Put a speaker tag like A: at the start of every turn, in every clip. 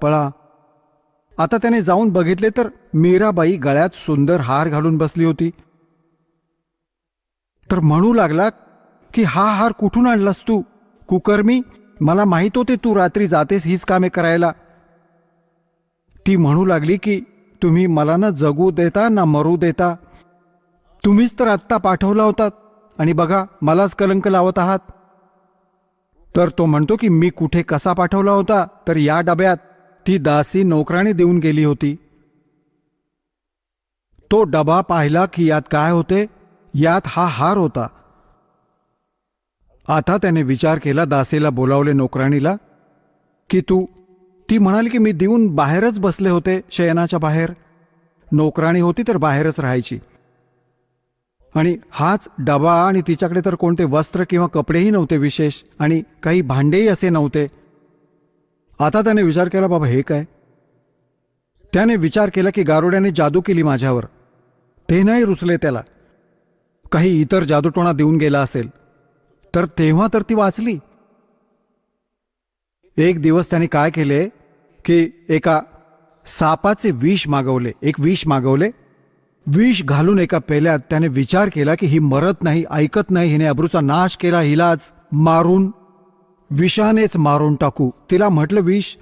A: पळा. आता त्याने जाऊन बघितले तर मीराबाई गळ्यात सुंदर हार घालून बसली होती. तर म्हणू लागला की हा हार कुठून आणलास तू कुकर्मी? मला माहित होते तू रात्री जातेस हीच कामे करायला. ती म्हणू लागली की तुम्ही मला ना जगू देता ना मरू देता. तुम्हीच तर आत्ता पाठवला होतात आणि बघा मलाच कलंक लावत आहात. तर तो म्हणतो की मी कुठे कसा पाठवला होता, तर या डब्यात ती दासी नोकराने देऊन गेली होती. तो डबा पाहिला की यात काय होते, यात हा हार होता. आता त्याने विचार केला, दासीला बोलावले नोकराणीला की ती म्हणाली की मी देऊन बाहेरच बसले होते, शयनाच्या बाहेर. नोकराणी होती तर बाहेरच राहायची आणि हाच डबा, आणि तिच्याकडे तर कोणते वस्त्र किंवा कपडेही नव्हते विशेष, आणि काही भांडेही असे नव्हते. आता त्याने विचार केला, बाबा हे काय. त्याने विचार केला की गारुड्याने जादू केली माझ्यावर. ते नाही रुचले त्याला. काही इतर जादूटोणा देऊन गेला असेल. तर तेव्हा तर ती वाचली. एक दिवस त्याने काय केले की एका सापाचे विष मागवले, एक विष मागवले. विष घालून एका पेल्यात त्याने विचार केला की ही मरत नाही, ऐकत नाही, हिने अब्रूचा नाश केला, हिलाच मारून विषानेच मारून टाकू. तिला म्हटलं विष.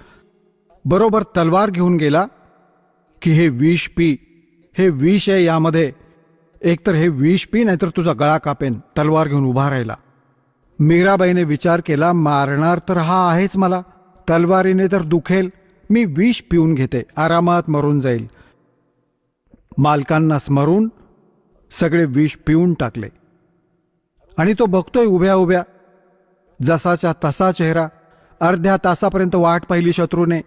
A: बरोबर तलवार घेऊन गेला की हे विष पी, हे विष आहे यामध्ये, एकतर हे विष पी नाहीतर तुझा गळा कापेन. तलवार घेऊन उभा राहिला. मीराबाईने विचार केला, मारणार तर हा आहेच मला, तलवारीने तर दुखेल, मी विष पिऊन घेते, आरामात मरून जाईल. मालकांना स्मरून सगळे विष पिऊन टाकले. आणि तो बघतोय उभ्या उभ्या, जसाच्या तसा चेहरा. अर्ध्या तासापर्यंत वाट पाहिली शत्रूने,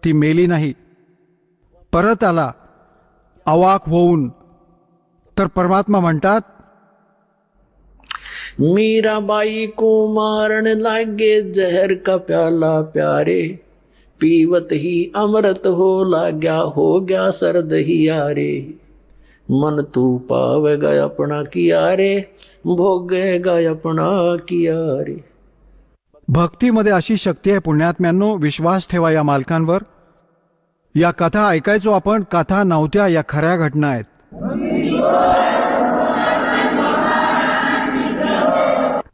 A: ती मेली नाही. परत आला अवाक होऊन. तर परमात्मा म्हणतात,
B: मीराबाई को मारन लागे जहर का प्याला प्यारे, पीवत ही अमृत हो लाग्या, हो गया सर्द ही यारे, मन तू पावेगा अपना किया रे, भोगेगा अपना किया रे.
A: भक्तीमध्ये अशी शक्ती आहे पुण्यात्म्यांनो, विश्वास ठेवा या मालकांवर. या कथा ऐकायचो आपण, कथा नव्हत्या, या खऱ्या घटना आहेत.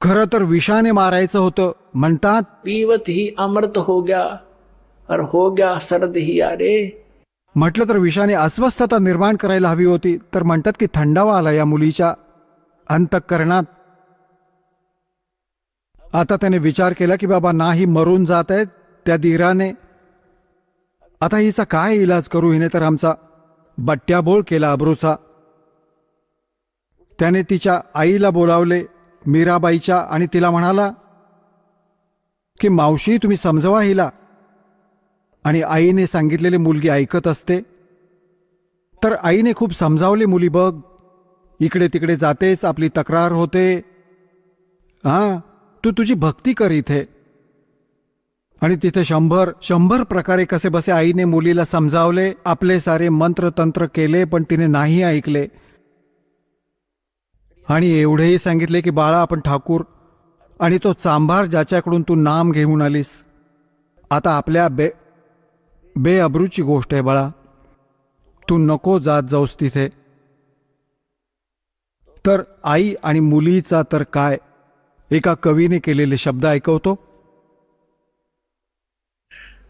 A: खरं तर विषाने मारायचं होतं. म्हणतात
B: पीवत ही अमृत हो गया और हो गया सर्द ही यारे.
A: म्हटलं तर विषाने अस्वस्थता निर्माण करायला हवी होती. तर म्हणतात की थंडावा आला या मुलीच्या अंतःकरणात. आता त्याने विचार केला की बाबा नाही, मरून जात आहेत त्या धीराने. आता हिचा काय इलाज करू, हिने तर आमचा बट्ट्याबोळ केला अब्रूचा. त्याने तिच्या आईला बोलावले, मीराबाईच्या, आणि तिला म्हणाला की मावशी तुम्ही समजवा हिला. आणि आईने सांगितलेली मुलगी ऐकत असते. तर आईने खूप समजावले, मुली बघ इकडे तिकडे जातेस, आपली तक्रार होते, हां तू तुझी भक्ती कर इथे. आणि तिथे 100 प्रकारे कसे बसे आईने मुलीला समजावले, आपले सारे मंत्र तंत्र केले, पण तिने नाही ऐकले. आणि एवढेही सांगितले की बाळा आपण ठाकूर आणि तो चांभार ज्याच्याकडून तू नाम घेऊन आलीस, आता आपल्या बेअब्रूची गोष्ट आहे बाळा, तू नको जात जाऊस तिथे. तर आई आणि मुलीचा तर काय, एका कवीने केलेले शब्द ऐकवतो.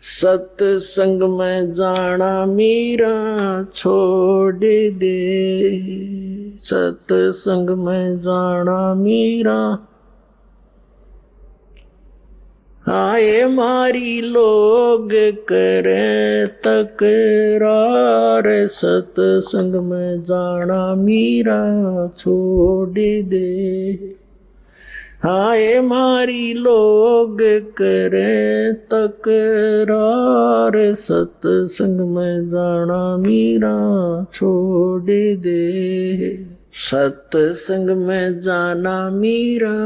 B: सत्संग में जाना मीरा छोड़ दे, सत्संग में जाना मीरा, आए मारी लोग करे तकरार, सत्संग में जाना मीरा छोड़ दे, आए मारी लोग करे तकरार, सत्संग में जाना मीरा छोड़ दे, सत्संग में जाना मीरा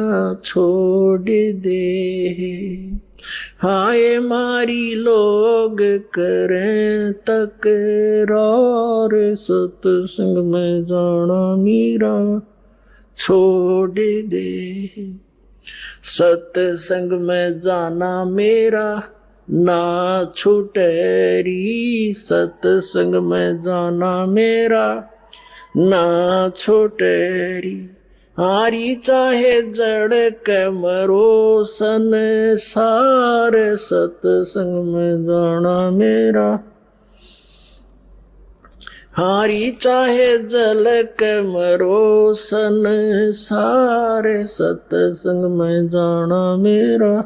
B: छोड़ दे, हाय मारी लोग करें तकरार, सत्संग में जाना मीरा छोड़ दे, सत्संग में जाना मेरा ना छूटेरी, सत्संग में जाना मेरा ना छूटेरी। हारी चाहे जड़ के मरो संसार, सत्संग में जाना मेरा। हारी चाहे जल के मरो संसार, सत्संग में जाना मेरा।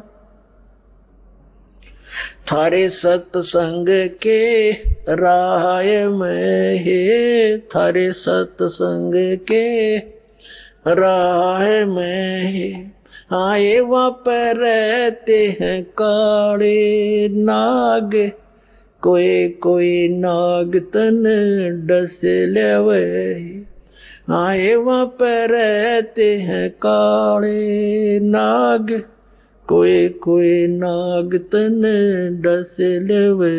B: थारे सत्संग के राह में है, थारे सत्संग के राह में है। आए वहाँ पर रहते हैं काले नाग, कोई कोई नाग तन डस लेवे। आए वहाँ पर रहते हैं काले नाग, कोई कोई नाग तन डस लेवे।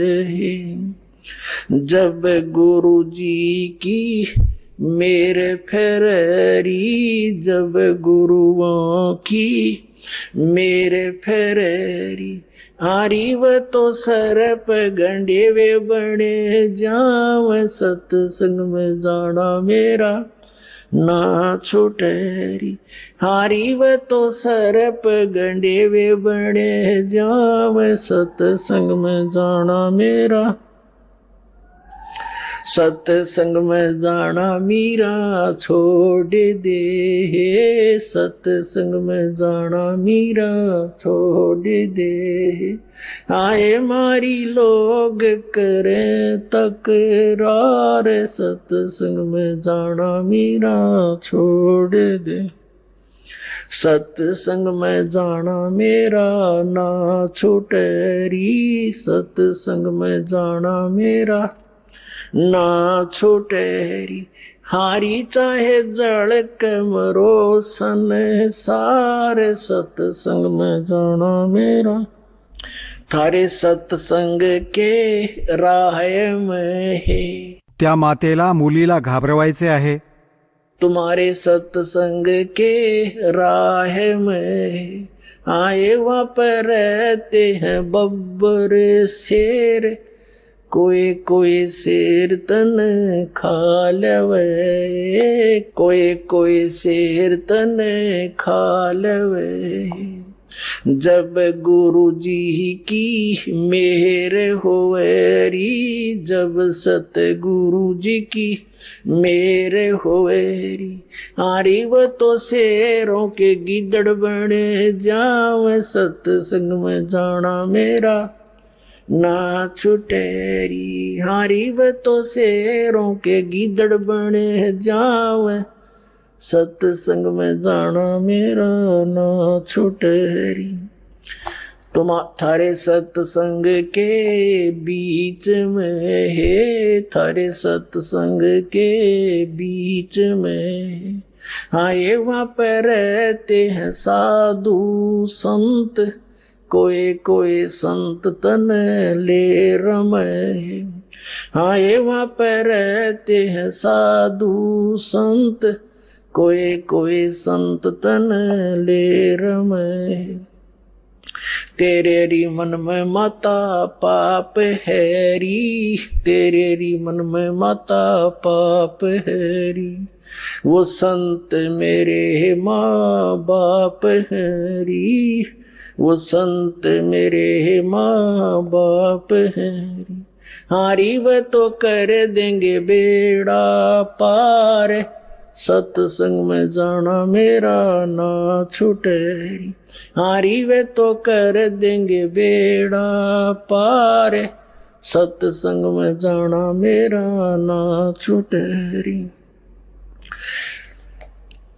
B: जब गुरु जी की मेरे फेरी, जब गुरुओं की मेरे फेरी। हारी व तो सरप गंडे वे बने जाव, सत्संग में जाना मेरा ना छूटेरी। हारी व तो सरप गंडे वे बने जाव, सत्संग में जाना मेरा। सत्संग में जाना मीरा छोड़ दे, सत्संग में जाना मीरा छोड़ दे। आए मारी लोग करें तकरार, सत्संग में जाना मीरा छोड़ दे। सत्संग में जाना मेरा ना छूटेरी, सत्संग में जाना मेरा ना छूटेरी। हारी चाहे जड़ के मरो संसार, सत्संग में जाना मेरा। थारे सत्संग के राह में है।
A: त्या मातेला मुलीला घाबरवायचे आहे।
B: तुम्हारे सत्संग के राह में आए वहाँ पर रहते हैं बब्बर शेर, कोई कोई शेर तन खा लेवे, कोई कोई शेर तन खा लेवे। जब गुरु जी की मेहर होवेरी, जब सतगुरु जी की मेहर होवेरी। हारी वो तो शेरों के गिदड़ बने जाव, सत्संग में जाना मेरा ना छुटेरी। हारी व तो शेरों के गिदड़ बने जाव, सत्संग में जाना मेरा ना छुटेरी। तुम थारे सत्संग के बीच में है, थारे सत्संग के बीच में आए वहाँ पर रहते हैं साधु संत, कोई कोई संत तन ले रमे। आए वहाँ पर रहते हैं साधु संत, कोई कोई संत तन ले रमे। तेरे री मन में माता पाप हैरी, तेरे री मन में माता पाप हैरी। वो संत मेरे माँ बाप हैरी, वो संत मेरे माँ बाप हैरी। हारी व तो कर देंगे बेड़ा पार, सत्संग में जाना मेरा ना छूटेरी। हारी वे तो कर देंगे बेड़ा पार, सत्संग में जाना मेरा ना छूटेरी।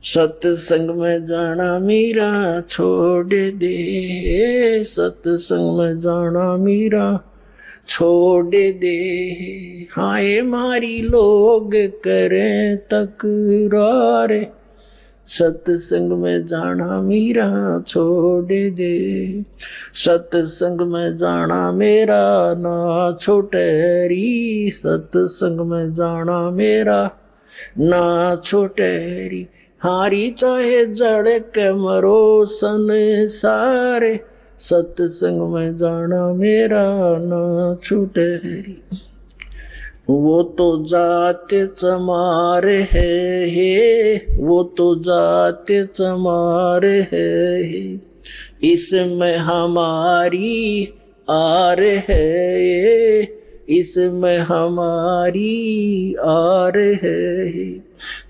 B: सत्संग में जाना मेरा छोड़ दे, सत्संग में जाना मेरा छोड़ दे। हाय मारी लोग करें तकरार, सत्संग में जाना मेरा छोड़ दे। सत्संग में जाना मेरा ना छोटेरी, सत्संग में जाना मेरा ना छोटेरी। हारी चाहे जड़ के मरो संसार, सत्संग में जाना मेरा ना छूटे री। वो तो जाते चमारे है, वो तो जाते चमारे है, इसमें हमारी आर है, इसमें हमारी आर है।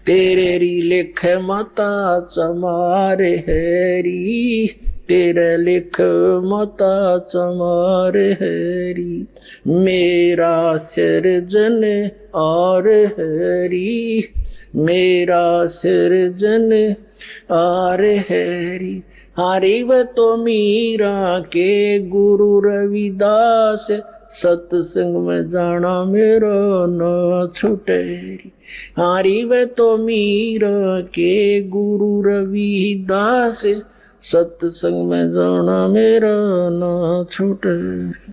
B: तेरे री लिख मता चमारे हैरी, तेरे लिख मता चमारे हैरी। मेरा सृजन और हैरी, मेरा सृजन और हैरी। हरि व तो मीरा के गुरु रविदास, सत्संग में जाना मेरा ना छूटे री। हरि व तो मीरा के गुरु रविदास, सत्संग में जाना मेरा ना छूटे री।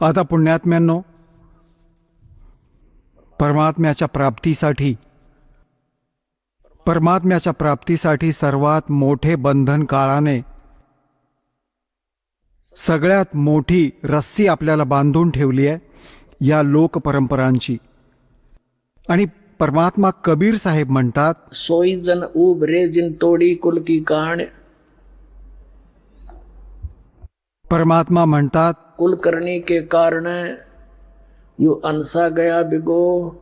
A: आता पुण्यात्म्यांनो, परमात्म्याच्या प्राप्तीसाठी सर्वात मोठे बंधन काळाने, सगळ्यात मोठी रस्सी आपल्याला बांधून ठेवली आहे या लोक परंपरांची. आणि परमात्मा कबीर साहेब म्हणतात,
B: सोई जन उभरे जिन तोडी कुल की कान।
A: परमात्मा म्हणतात,
B: कुल करने के कारण यू अनसा गया बिगो।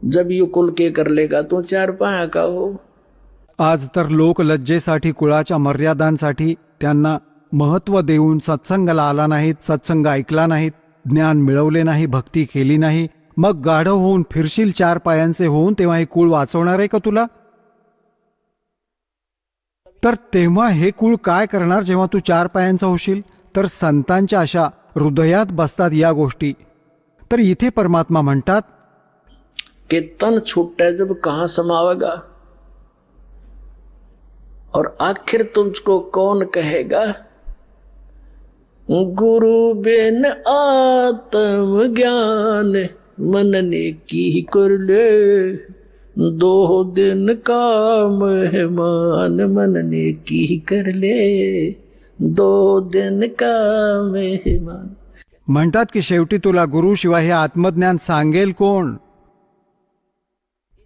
B: जब यू कुल के कर लेगा तो चार पाया का हो।
A: आज तर लोक लज्जेसाठी, कुळाच्या मर्यादांसाठी त्यांना महत्त्व देऊन सत्संगाला आला नाहीत, सत्संग ऐकला नाहीत, ज्ञान मिळवले नाही, भक्ती केली नाही. मग गाढव होऊन फिरशील चार पायांचे होऊन, तेव्हा हे कुळ वाचवणार आहे का तुला? तर तेव्हा हे कुळ काय करणार जेव्हा तू चार पायांचा होशील? तर संतांच्या अशा हृदयात बसतात या गोष्टी. तर इथे परमात्मा म्हणतात
B: कि तन छूटे जब कहां समावेगा, और आखिर तुझको कौन कहेगा। गुरु बिन आत्म ज्ञान, मन ने की कर ले, दो दिन का मेहमान, मन ने की कर ले, दो दिन का मेहमान.
A: म्हणतात की शेवटी तुला गुरुशिवाय हे आत्मज्ञान सांगेल कोण?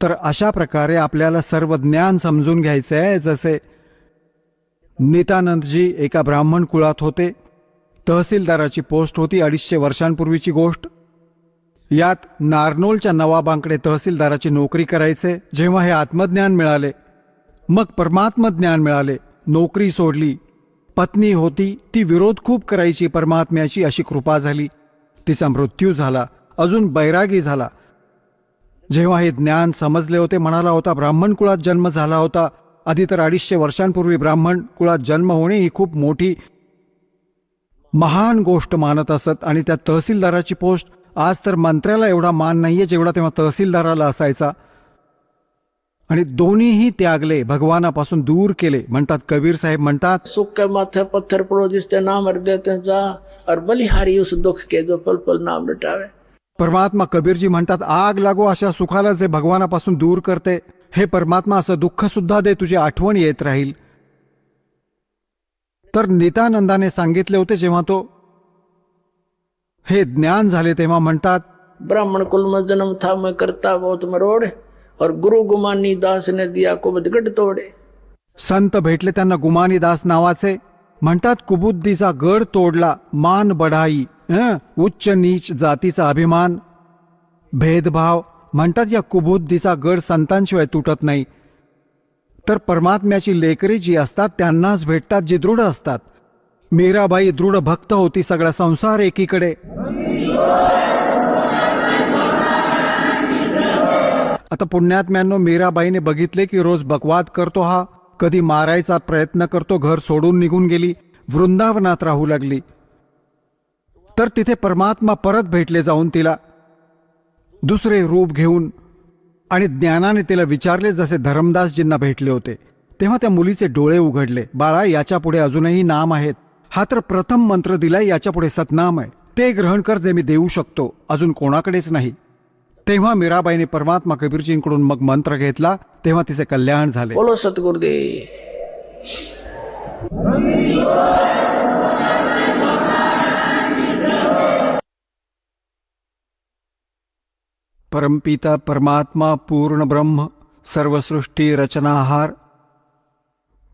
A: तर अशा प्रकारे आपल्याला सर्व ज्ञान समजून घ्यायचे आहे. जसे नित्यानंदजी एका ब्राह्मण कुळात होते, तहसीलदाराची पोस्ट होती, 250 वर्षांपूर्वीची गोष्ट. यात नारनोलच्या नवाबांकडे तहसीलदाराची नोकरी करायचे. जेव्हा हे आत्मज्ञान मिळाले, मग परमात्म ज्ञान मिळाले, नोकरी सोडली. पत्नी होती, ती विरोध खूप करायची परमात्म्याची, अशी कृपा झाली, तिचा मृत्यू झाला. अजून बैरागी झाला. जेव्हा हे ज्ञान समजले होते, म्हणाला होता ब्राह्मण कुळात जन्म झाला होता. आधी तर 250 वर्षांपूर्वी ब्राह्मण कुळात जन्म होणे ही खूप मोठी महान गोष्ट मानत असत. आणि त्या तहसीलदाराची पोस्ट, आज तर मंत्र्याला एवढा मान नाहीये जेवढा तेव्हा तहसीलदाराला असायचा. आणि दोन्हीही त्यागले, भगवानापासून दूर केले. म्हणतात कबीर साहेब म्हणतात,
B: सुख के माथे पत्थर पड़ो जिसते नाम रख देते जा, और बलिहारी उस दुख के जो पल पल नाम रटावे.
A: परमात्मा कबीरजी म्हणतात, आग लागो अशा सुखाला जे भगवानापासून दूर करते, हे परमात्मा असं दुःख सुद्धा दे, तुझी आठवण येत राहील. तर नित्यानंदाने सांगितले होते, जेव्हा तो हे ज्ञान झाले तेव्हा म्हणतात,
B: ब्राह्मण कुल में जन्म था मैं करता बहुत मरोड़, और गुरु गुमानी दास ने दिया को बदगट तोड़े.
A: संत भेटले त्यांना गुमानी दास नावाचे. म्हणतात कुबुद्धीचा गड तोडला, मान बढाई, उच्च नीच जातीचा अभिमान, भेदभाव. म्हणतात या कुबुद्धीचा गड संतांशिवाय तुटत नाही. तर परमात्म्याची लेकरी जी असतात त्यांनाच भेटतात, जी दृढ असतात. मीराबाई दृढ भक्त होती, सगळा संसार एकीकडे. आता पुण्यात्म्यांनो, मीराबाईने बघितले की रोज बकवाद करतो हा, कधी मारायचा प्रयत्न करतो, घर सोडून निघून गेली, वृंदावनात राहू लागली. तर तिथे परमात्मा परत भेटले जाऊन तिला दुसरे रूप घेऊन, आणि ज्ञानाने तिला विचारले जसे धर्मदासजींना भेटले होते. तेव्हा त्या मुलीचे डोळे उघडले. बाळा, याच्या पुढे अजूनही नाम आहेत. हा तर प्रथम मंत्र दिलाय, याच्या पुढे सतनाम आहे, ते ग्रहण कर जे मी देऊ शकतो, अजून कोणाकडेच नाही. तेव्हा मीराबाईने परमात्मा कबीरजींकडून मग मंत्र घेतला. तेव्हा तिचे कल्याण झाले.
B: बोलो सतगुरुदेव.
A: परमपिता परमात्मा पूर्ण ब्रह्म सर्वसृष्टी रचनाहार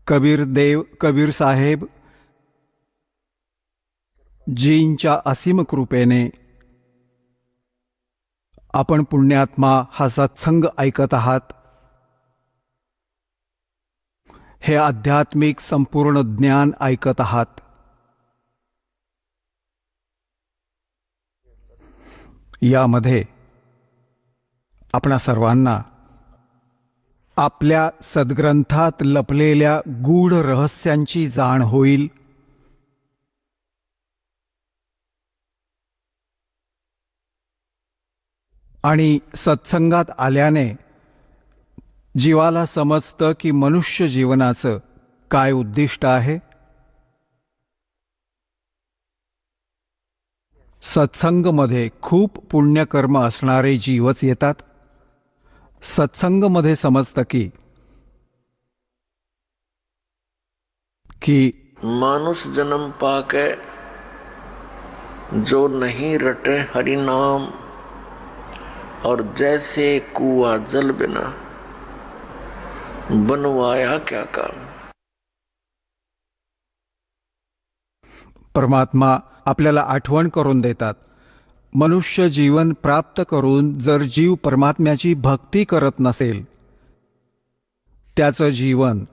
A: कबीर देव कबीर साहेब जींच्या असीम कृपेने आपण पुण्यात्मा हा सत्संग ऐकत आहात. हे आध्यात्मिक संपूर्ण ज्ञान ऐकत आहात. यामध्ये आपणा सर्वांना आपल्या सद्ग्रंथात लपलेल्या गूढ रहस्यांची जाण होईल. आणि सत्संगात आल्याने जीवाला समजतं की मनुष्य जीवनाचं काय उद्दिष्ट आहे. सत्संगमध्ये खूप पुण्यकर्म असणारे जीवच येतात. सत्संगमध्ये समजतं की
B: मानुष जन्म पाके जो नहीं रटे हरि नाम और जैसे कुआ जल बिना बनवाया क्या काम.
A: परमात्मा आपल्याला आठवण करून देतात. मनुष्य जीवन प्राप्त करून जर जीव परमात्म्याची भक्ती करत नसेल त्याचं जीवन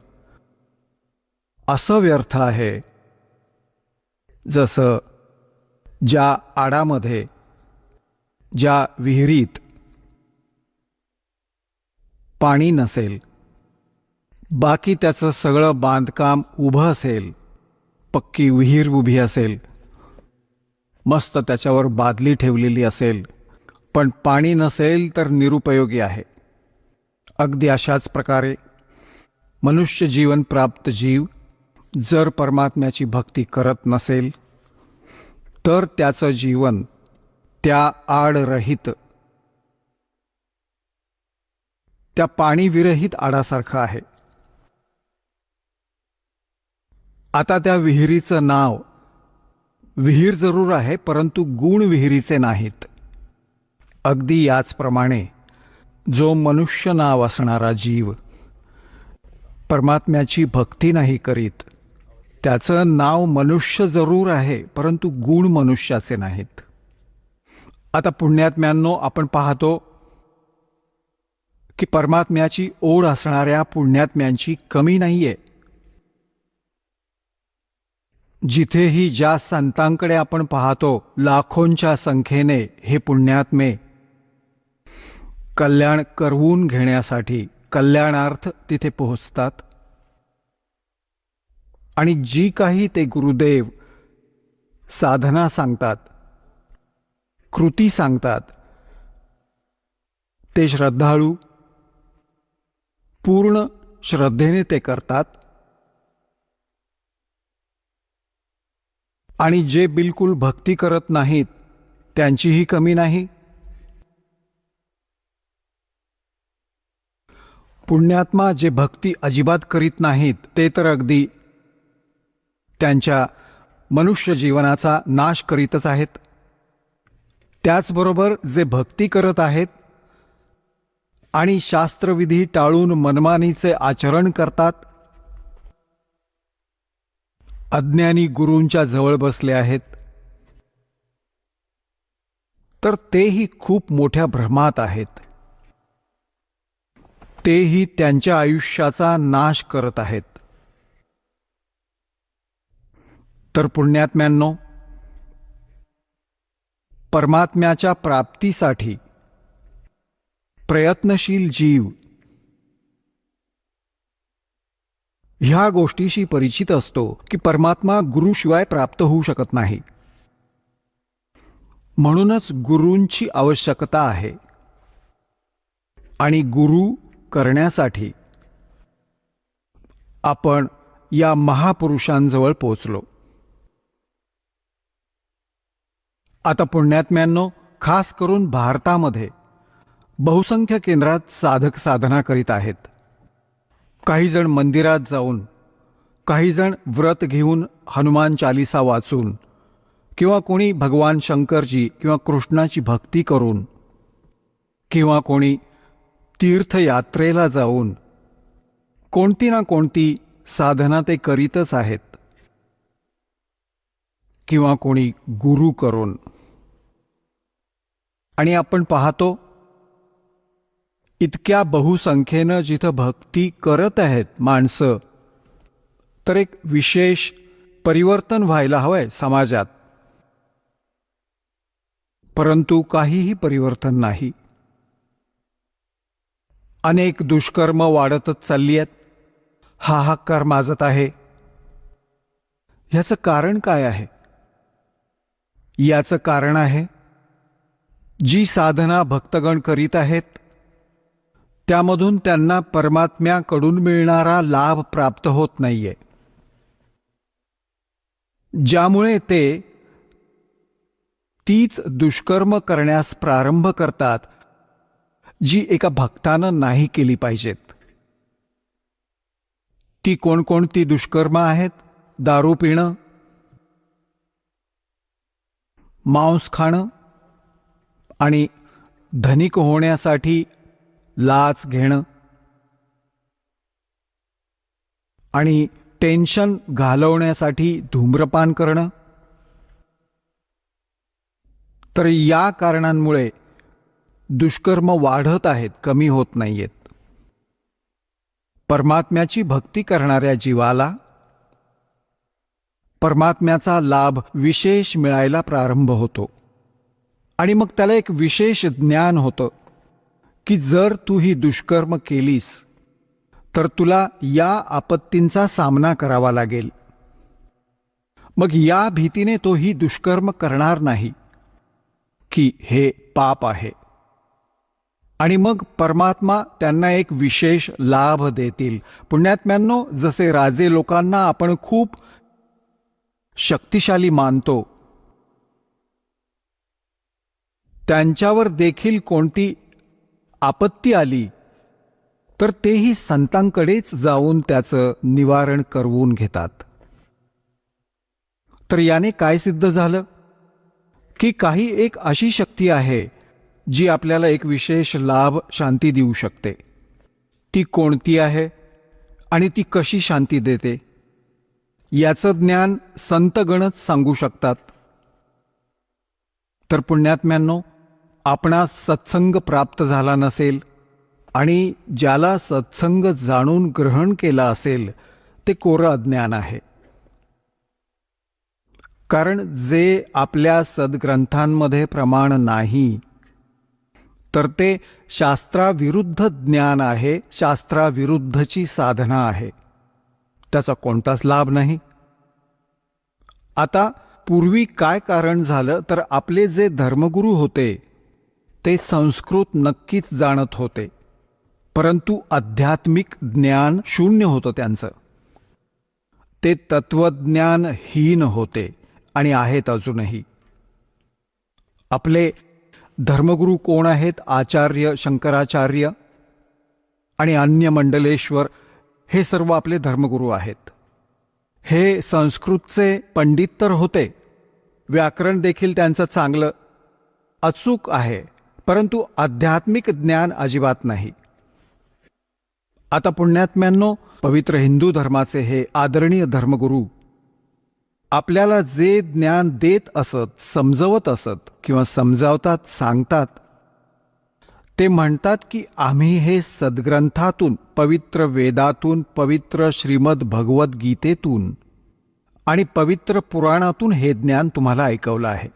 A: असं व्यर्थ आहे जसं ज्या आडामध्ये ज्या विहिरीत पाणी नसेल, बाकी त्याचं सगळं बांधकाम उभं असेल, पक्की विहीर उभी असेल, मस्त त्याच्यावर बादली ठेवलेली असेल, पण पाणी नसेल तर निरुपयोगी आहे. अगदी अशाच प्रकारे मनुष्य जीवन प्राप्त जीव जर परमात्म्याची भक्ती करत नसेल तर त्याचं जीवन त्या आडरहित, त्या पाणीविरहित आडासारखं आहे. आता त्या विहिरीचं नाव विहीर जरूर आहे, परंतु गुण विहिरीचे नाहीत. अगदी याचप्रमाणे जो मनुष्य नाव असणारा जीव परमात्म्याची भक्ती नाही करीत त्याचं नाव मनुष्य जरूर आहे, परंतु गुण मनुष्याचे नाहीत. आता पुण्यात्म्यांनो, आपण पाहतो की परमात्म्याची ओढ असणाऱ्या पुण्यात्म्यांची कमी नाहीये. जिथेही ज्या संतांकडे आपण पाहतो लाखोंच्या संख्येने हे पुण्यात्मे कल्याण करवून घेण्यासाठी कल्याणार्थ तिथे पोहोचतात. आणि जी काही ते गुरुदेव साधना सांगतात, कृती सांगतात, ते श्रद्धाळू पूर्ण श्रद्धेने ते करतात. आणि जे बिलकुल भक्ती करत नाहीत त्यांचीही कमी नाही. पुण्यात्मा जे भक्ती अजिबात करीत नाहीत ते तर अगदी त्यांच्या मनुष्य जीवनाचा नाश करीतच आहेत. त्याचबरोबर जे भक्ती करत आहेत आणि शास्त्रविधी टाळून मनमानीचे आचरण करतात, अज्ञानी गुरूंच्या जवळ बसले आहेत, तर तेही खूप मोठ्या भ्रमात आहेत. तेही त्यांच्या आयुष्याचा नाश करत आहेत. तर पुण्यात्म्यांनो, परमात्म्याच्या प्राप्तीसाठी प्रयत्नशील जीव ह्या गोष्टीशी परिचित असतो की परमात्मा गुरुशिवाय प्राप्त होऊ शकत नाही. म्हणूनच गुरूंची आवश्यकता आहे. आणि गुरु करण्यासाठी आपण या महापुरुषांजवळ पोचलो. आता पुण्यात्म्यांनो, खास करून भारतामध्ये बहुसंख्य केंद्रात साधक साधना करीत आहेत. काही जण मंदिरात जाऊन काही जण व्रत घेऊन हनुमान चालिसा वाचून किंवा कोणी भगवान शंकरजी किंवा कृष्णाची भक्ती करून किंवा कोणी तीर्थयात्रेला जाऊन कोणती ना कोणती साधना ते करीतच आहेत किंवा कोणी गुरु करून. आणि आपण पाहतो इतक्या बहुसंख्येनं जिथं भक्ती करत आहेत माणसं, तर एक विशेष परिवर्तन व्हायला हवंय समाजात. परंतु काहीही परिवर्तन नाही. अनेक दुष्कर्म वाढतच चालली आहेत. हाहाकार माजत आहे. ह्याचं कारण काय आहे? याचं कारण आहे जी साधना भक्तगण करीत आहेत त्यामधून त्यांना परमात्म्याकडून मिळणारा लाभ प्राप्त होत नाहीये, ज्यामुळे ते तीच दुष्कर्म करण्यास प्रारंभ करतात जी एका भक्तानं नाही केली पाहिजेत. ती कोणकोणती दुष्कर्म आहेत? दारू पिणं, मांस खाणं आणि धनिक होण्यासाठी लाच घेणं आणि टेन्शन घालवण्यासाठी धूम्रपान करणं. तर या कारणांमुळे दुष्कर्म वाढत आहेत, कमी होत नाहीयेत. परमात्म्याची भक्ती करणाऱ्या जीवाला परमात्म्याचा लाभ विशेष मिळायला प्रारंभ होतो आणि मग त्याला एक विशेष ज्ञान होतं की जर तू ही दुष्कर्म केलीस तर तुला या आपत्तींचा सामना करावा लागेल. मग या भीतीने तो ही दुष्कर्म करणार नाही की हे पाप आहे. आणि मग परमात्मा त्यांना एक विशेष लाभ देतील. पुण्यात्म्यांनो, जसे राजे लोकांना आपण खूप शक्तिशाली मानतो, त्यांच्यावर देखील कोणती आपत्ती आली तर तेही संतांकडेच जाऊन त्याचं निवारण करवून घेतात. तर याने काय सिद्ध झालं की काही एक अशी शक्ती आहे जी आपल्याला एक विशेष लाभ, शांती देऊ शकते. ती कोणती आहे आणि ती कशी शांती देते याचं ज्ञान संतगणच सांगू शकतात. तर पुण्यात्म्यांनो, आपणास सत्संग प्राप्त झाला नसेल आणि ज्याला सत्संग जाणून ग्रहण केला असेल ते कोरं अज्ञान आहे. कारण जे आपल्या सद्ग्रंथांमध्ये प्रमाण नाही तर ते शास्त्राविरुद्ध ज्ञान आहे, शास्त्राविरुद्धची साधना आहे. त्याचा कोणताच लाभ नाही. आता पूर्वी काय कारण झालं तर आपले जे धर्मगुरू होते ते संस्कृत नक्कीच जाणत होते, परंतु आध्यात्मिक ज्ञान शून्य होतं त्यांचं. ते तत्वज्ञानहीन होते आणि आहेत अजूनही. आपले धर्मगुरू कोण आहेत? आचार्य शंकराचार्य आणि अन्य मंडलेश्वर, हे सर्व आपले धर्मगुरू आहेत. हे संस्कृतचे पंडित तर होते, व्याकरण देखील त्यांचं चांगलं अचूक आहे, परंतु आध्यात्मिक ज्ञान अजिबात नाही. आता पुण्यात्म्यांनो, पवित्र हिंदू धर्माचे हे आदरणीय धर्मगुरू आपल्याला जे ज्ञान देत असत, समजवत असत किंवा समजावतात, सांगतात, ते म्हणतात की आम्ही हे सद्ग्रंथातून, पवित्र वेदातून, पवित्र श्रीमद भगवद्गीतेतून आणि पवित्र पुराणातून हे ज्ञान तुम्हाला ऐकवलं आहे.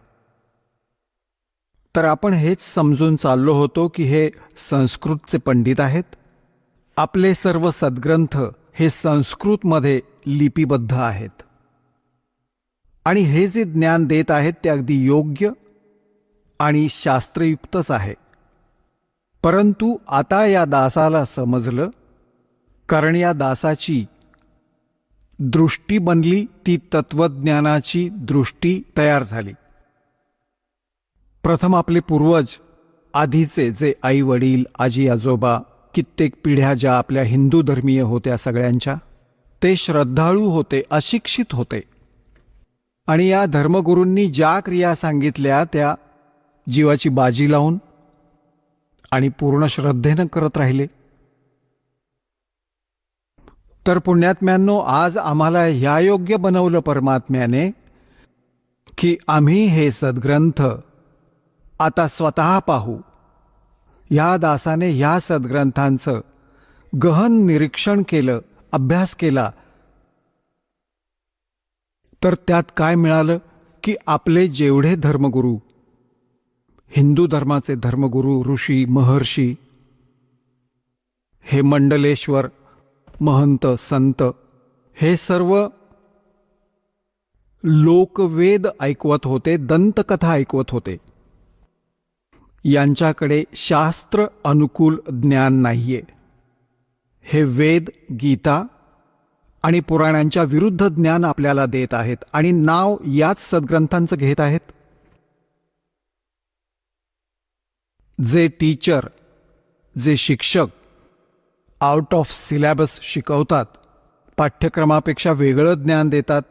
A: तर आपण हेच समजून चाललो होतो की हे संस्कृतचे पंडित आहेत. आपले सर्व सद्ग्रंथ हे संस्कृतमध्ये लिपिबद्ध आहेत आणि हे जे ज्ञान देत आहेत ते अगदी योग्य आणि शास्त्रयुक्तच आहे. परंतु आता या दासाला समजलं, कारण या दासाची दृष्टी बनली, ती तत्वज्ञानाची दृष्टी तयार झाली. प्रथम आपले पूर्वज, आधीचे जे आई वडील, आजी आजोबा, कित्येक पिढ्या ज्या आपल्या हिंदू धर्मीय होत्या सगळ्यांच्या, ते श्रद्धाळू होते, अशिक्षित होते. आणि या धर्मगुरूंनी ज्या क्रिया सांगितल्या त्या जीवाची बाजी लावून आणि पूर्ण श्रद्धेनं करत राहिले. तर पुण्यात्म्यांनो, आज आम्हाला ह्या योग्य बनवलं परमात्म्याने की आम्ही हे सद्ग्रंथ आता स्वतः पाहू. या दासाने ह्या सद्ग्रंथांचं गहन निरीक्षण केलं, अभ्यास केला. तर त्यात काय मिळालं की आपले जेवढे धर्मगुरू, हिंदू धर्माचे धर्मगुरू, ऋषी, महर्षी, हे मंडलेश्वर, महंत, संत, हे सर्व लोकवेद ऐकवत होते, दंतकथा ऐकवत होते. यांच्याकडे शास्त्र अनुकूल ज्ञान नाहीये. हे वेद, गीता आणि पुराणांच्या विरुद्ध ज्ञान आपल्याला देत आहेत आणि नाव याच सद्ग्रंथांचं घेत आहेत. जे टीचर, जे शिक्षक आउट ऑफ सिलेबस शिकवतात, पाठ्यक्रमापेक्षा वेगळं ज्ञान देतात,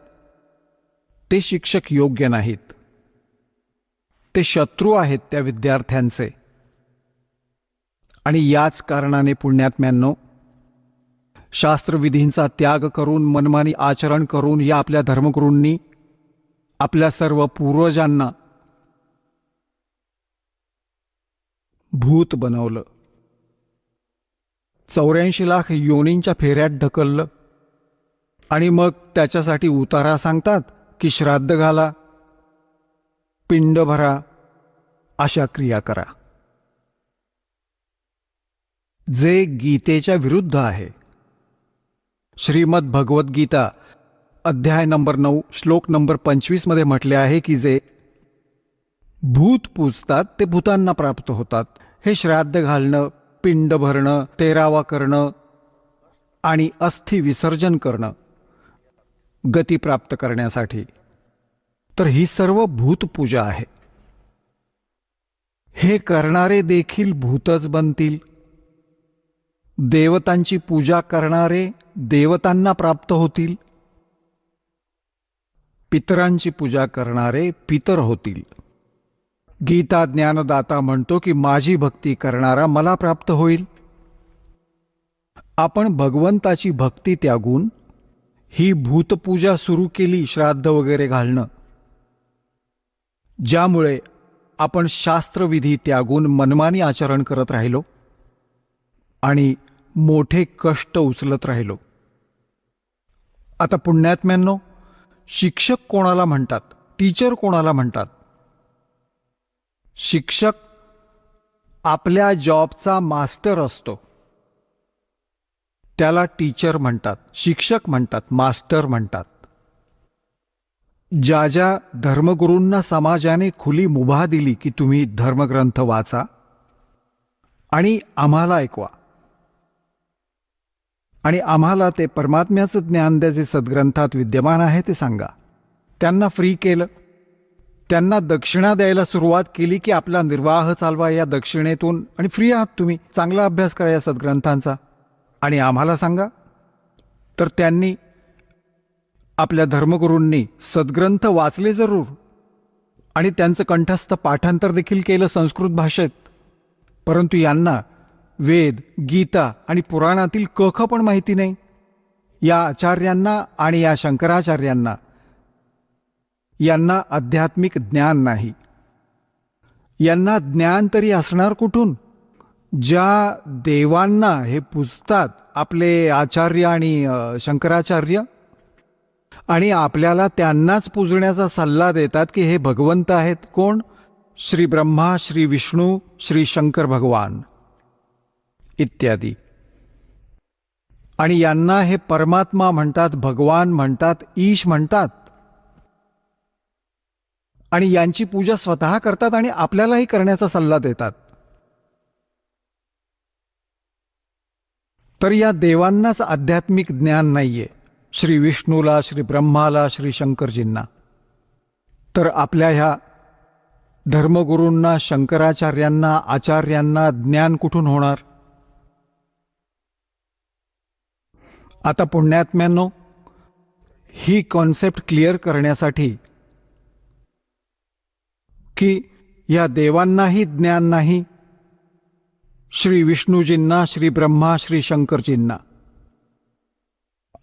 A: ते शिक्षक योग्य नाहीत. ते शत्रू आहेत त्या विद्यार्थ्यांचे. आणि याच कारणाने पुण्यात्म्यांनो, शास्त्रविधींचा त्याग करून, मनमानी आचरण करून या आपल्या धर्मगुरूंनी आपल्या सर्व पूर्वजांना भूत बनवलं. 84 लाख योनींच्या फेऱ्यात ढकललं. आणि मग त्याच्यासाठी उतारा सांगतात की श्राद्ध घाला, पिंड भरा, अशा क्रिया करा, जे गीतेच्या विरुद्ध आहे. श्रीमद भगवद्गीता अध्याय नंबर 9 श्लोक नंबर 25 मध्ये म्हटले आहे की जे भूत पूजतात ते भूतांना प्राप्त होतात. हे श्राद्ध घालणं, पिंड भरणं, तेरावा करणं आणि अस्थि विसर्जन करणं गती प्राप्त करण्यासाठी, तर ही सर्व भूतपूजा आहे. हे करणारे देखील भूतच बनतील. देवतांची पूजा करणारे देवतांना प्राप्त होतील. पितरांची पूजा करणारे पितर होतील. गीता ज्ञानदाता म्हणतो की माझी भक्ती करणारा मला प्राप्त होईल. आपण भगवंताची भक्ती त्यागून ही भूतपूजा सुरू केली, श्राद्ध वगैरे घालणं, ज्यामुळे आपण शास्त्रविधी त्यागून मनमानी आचरण करत राहिलो आणि मोठे कष्ट उचलत राहिलो. आता पुण्यात्म्यांनो, शिक्षक कोणाला म्हणतात? टीचर कोणाला म्हणतात? शिक्षक आपल्या जॉबचा मास्टर असतो, त्याला टीचर म्हणतात, शिक्षक म्हणतात, मास्टर म्हणतात. ज्या ज्या धर्मगुरूंना समाजाने खुली मुभा दिली की तुम्ही धर्मग्रंथ वाचा आणि आम्हाला ऐकवा आणि आम्हाला ते परमात्म्याचं ज्ञान द्या जे सद्ग्रंथात विद्यमान आहे ते सांगा, त्यांना फ्री केलं. त्यांना दक्षिणा द्यायला सुरुवात केली की आपला निर्वाह चालवा या दक्षिणेतून आणि फ्री आहात तुम्ही, चांगला अभ्यास करा या सद्ग्रंथांचा आणि आम्हाला सांगा. तर त्यांनी, आपल्या धर्मगुरूंनी सद्ग्रंथ वाचले जरूर आणि त्यांचं कंठस्थ पाठांतर देखील केलं संस्कृत भाषेत, परंतु यांना वेद, गीता आणि पुराणातील कख पण माहिती नाही. या आचार्यांना आणि या शंकराचार्यांना यांना आध्यात्मिक ज्ञान नाही. यांना ज्ञान तरी असणार कुठून? ज्या देवांना हे पूजतात आपले आचार्य आणि शंकराचार्य, आणि आपल्याला त्यांनाच पूजण्याचा सल्ला देतात की हे भगवंत आहेत. कोण? श्री ब्रह्मा, श्री विष्णू, श्री शंकर भगवान इत्यादी. आणि यांना हे परमात्मा म्हणतात, भगवान म्हणतात, ईश म्हणतात. आणि यांची पूजा स्वतः करतात आणि आपल्यालाही करण्याचा सल्ला देतात. तर या देवांनाच आध्यात्मिक ज्ञान नाहीये, श्री विष्णूला, श्री ब्रह्माला, श्री शंकरजींना. तर आपल्या ह्या धर्मगुरूंना, शंकराचार्यांना, आचार्यांना ज्ञान कुठून होणार? आता पुण्यात्म्यांनो, ही कॉन्सेप्ट क्लिअर करण्यासाठी की या देवांनाही ज्ञान नाही, श्री विष्णूजींना, श्री ब्रह्मा, श्री शंकरजींना,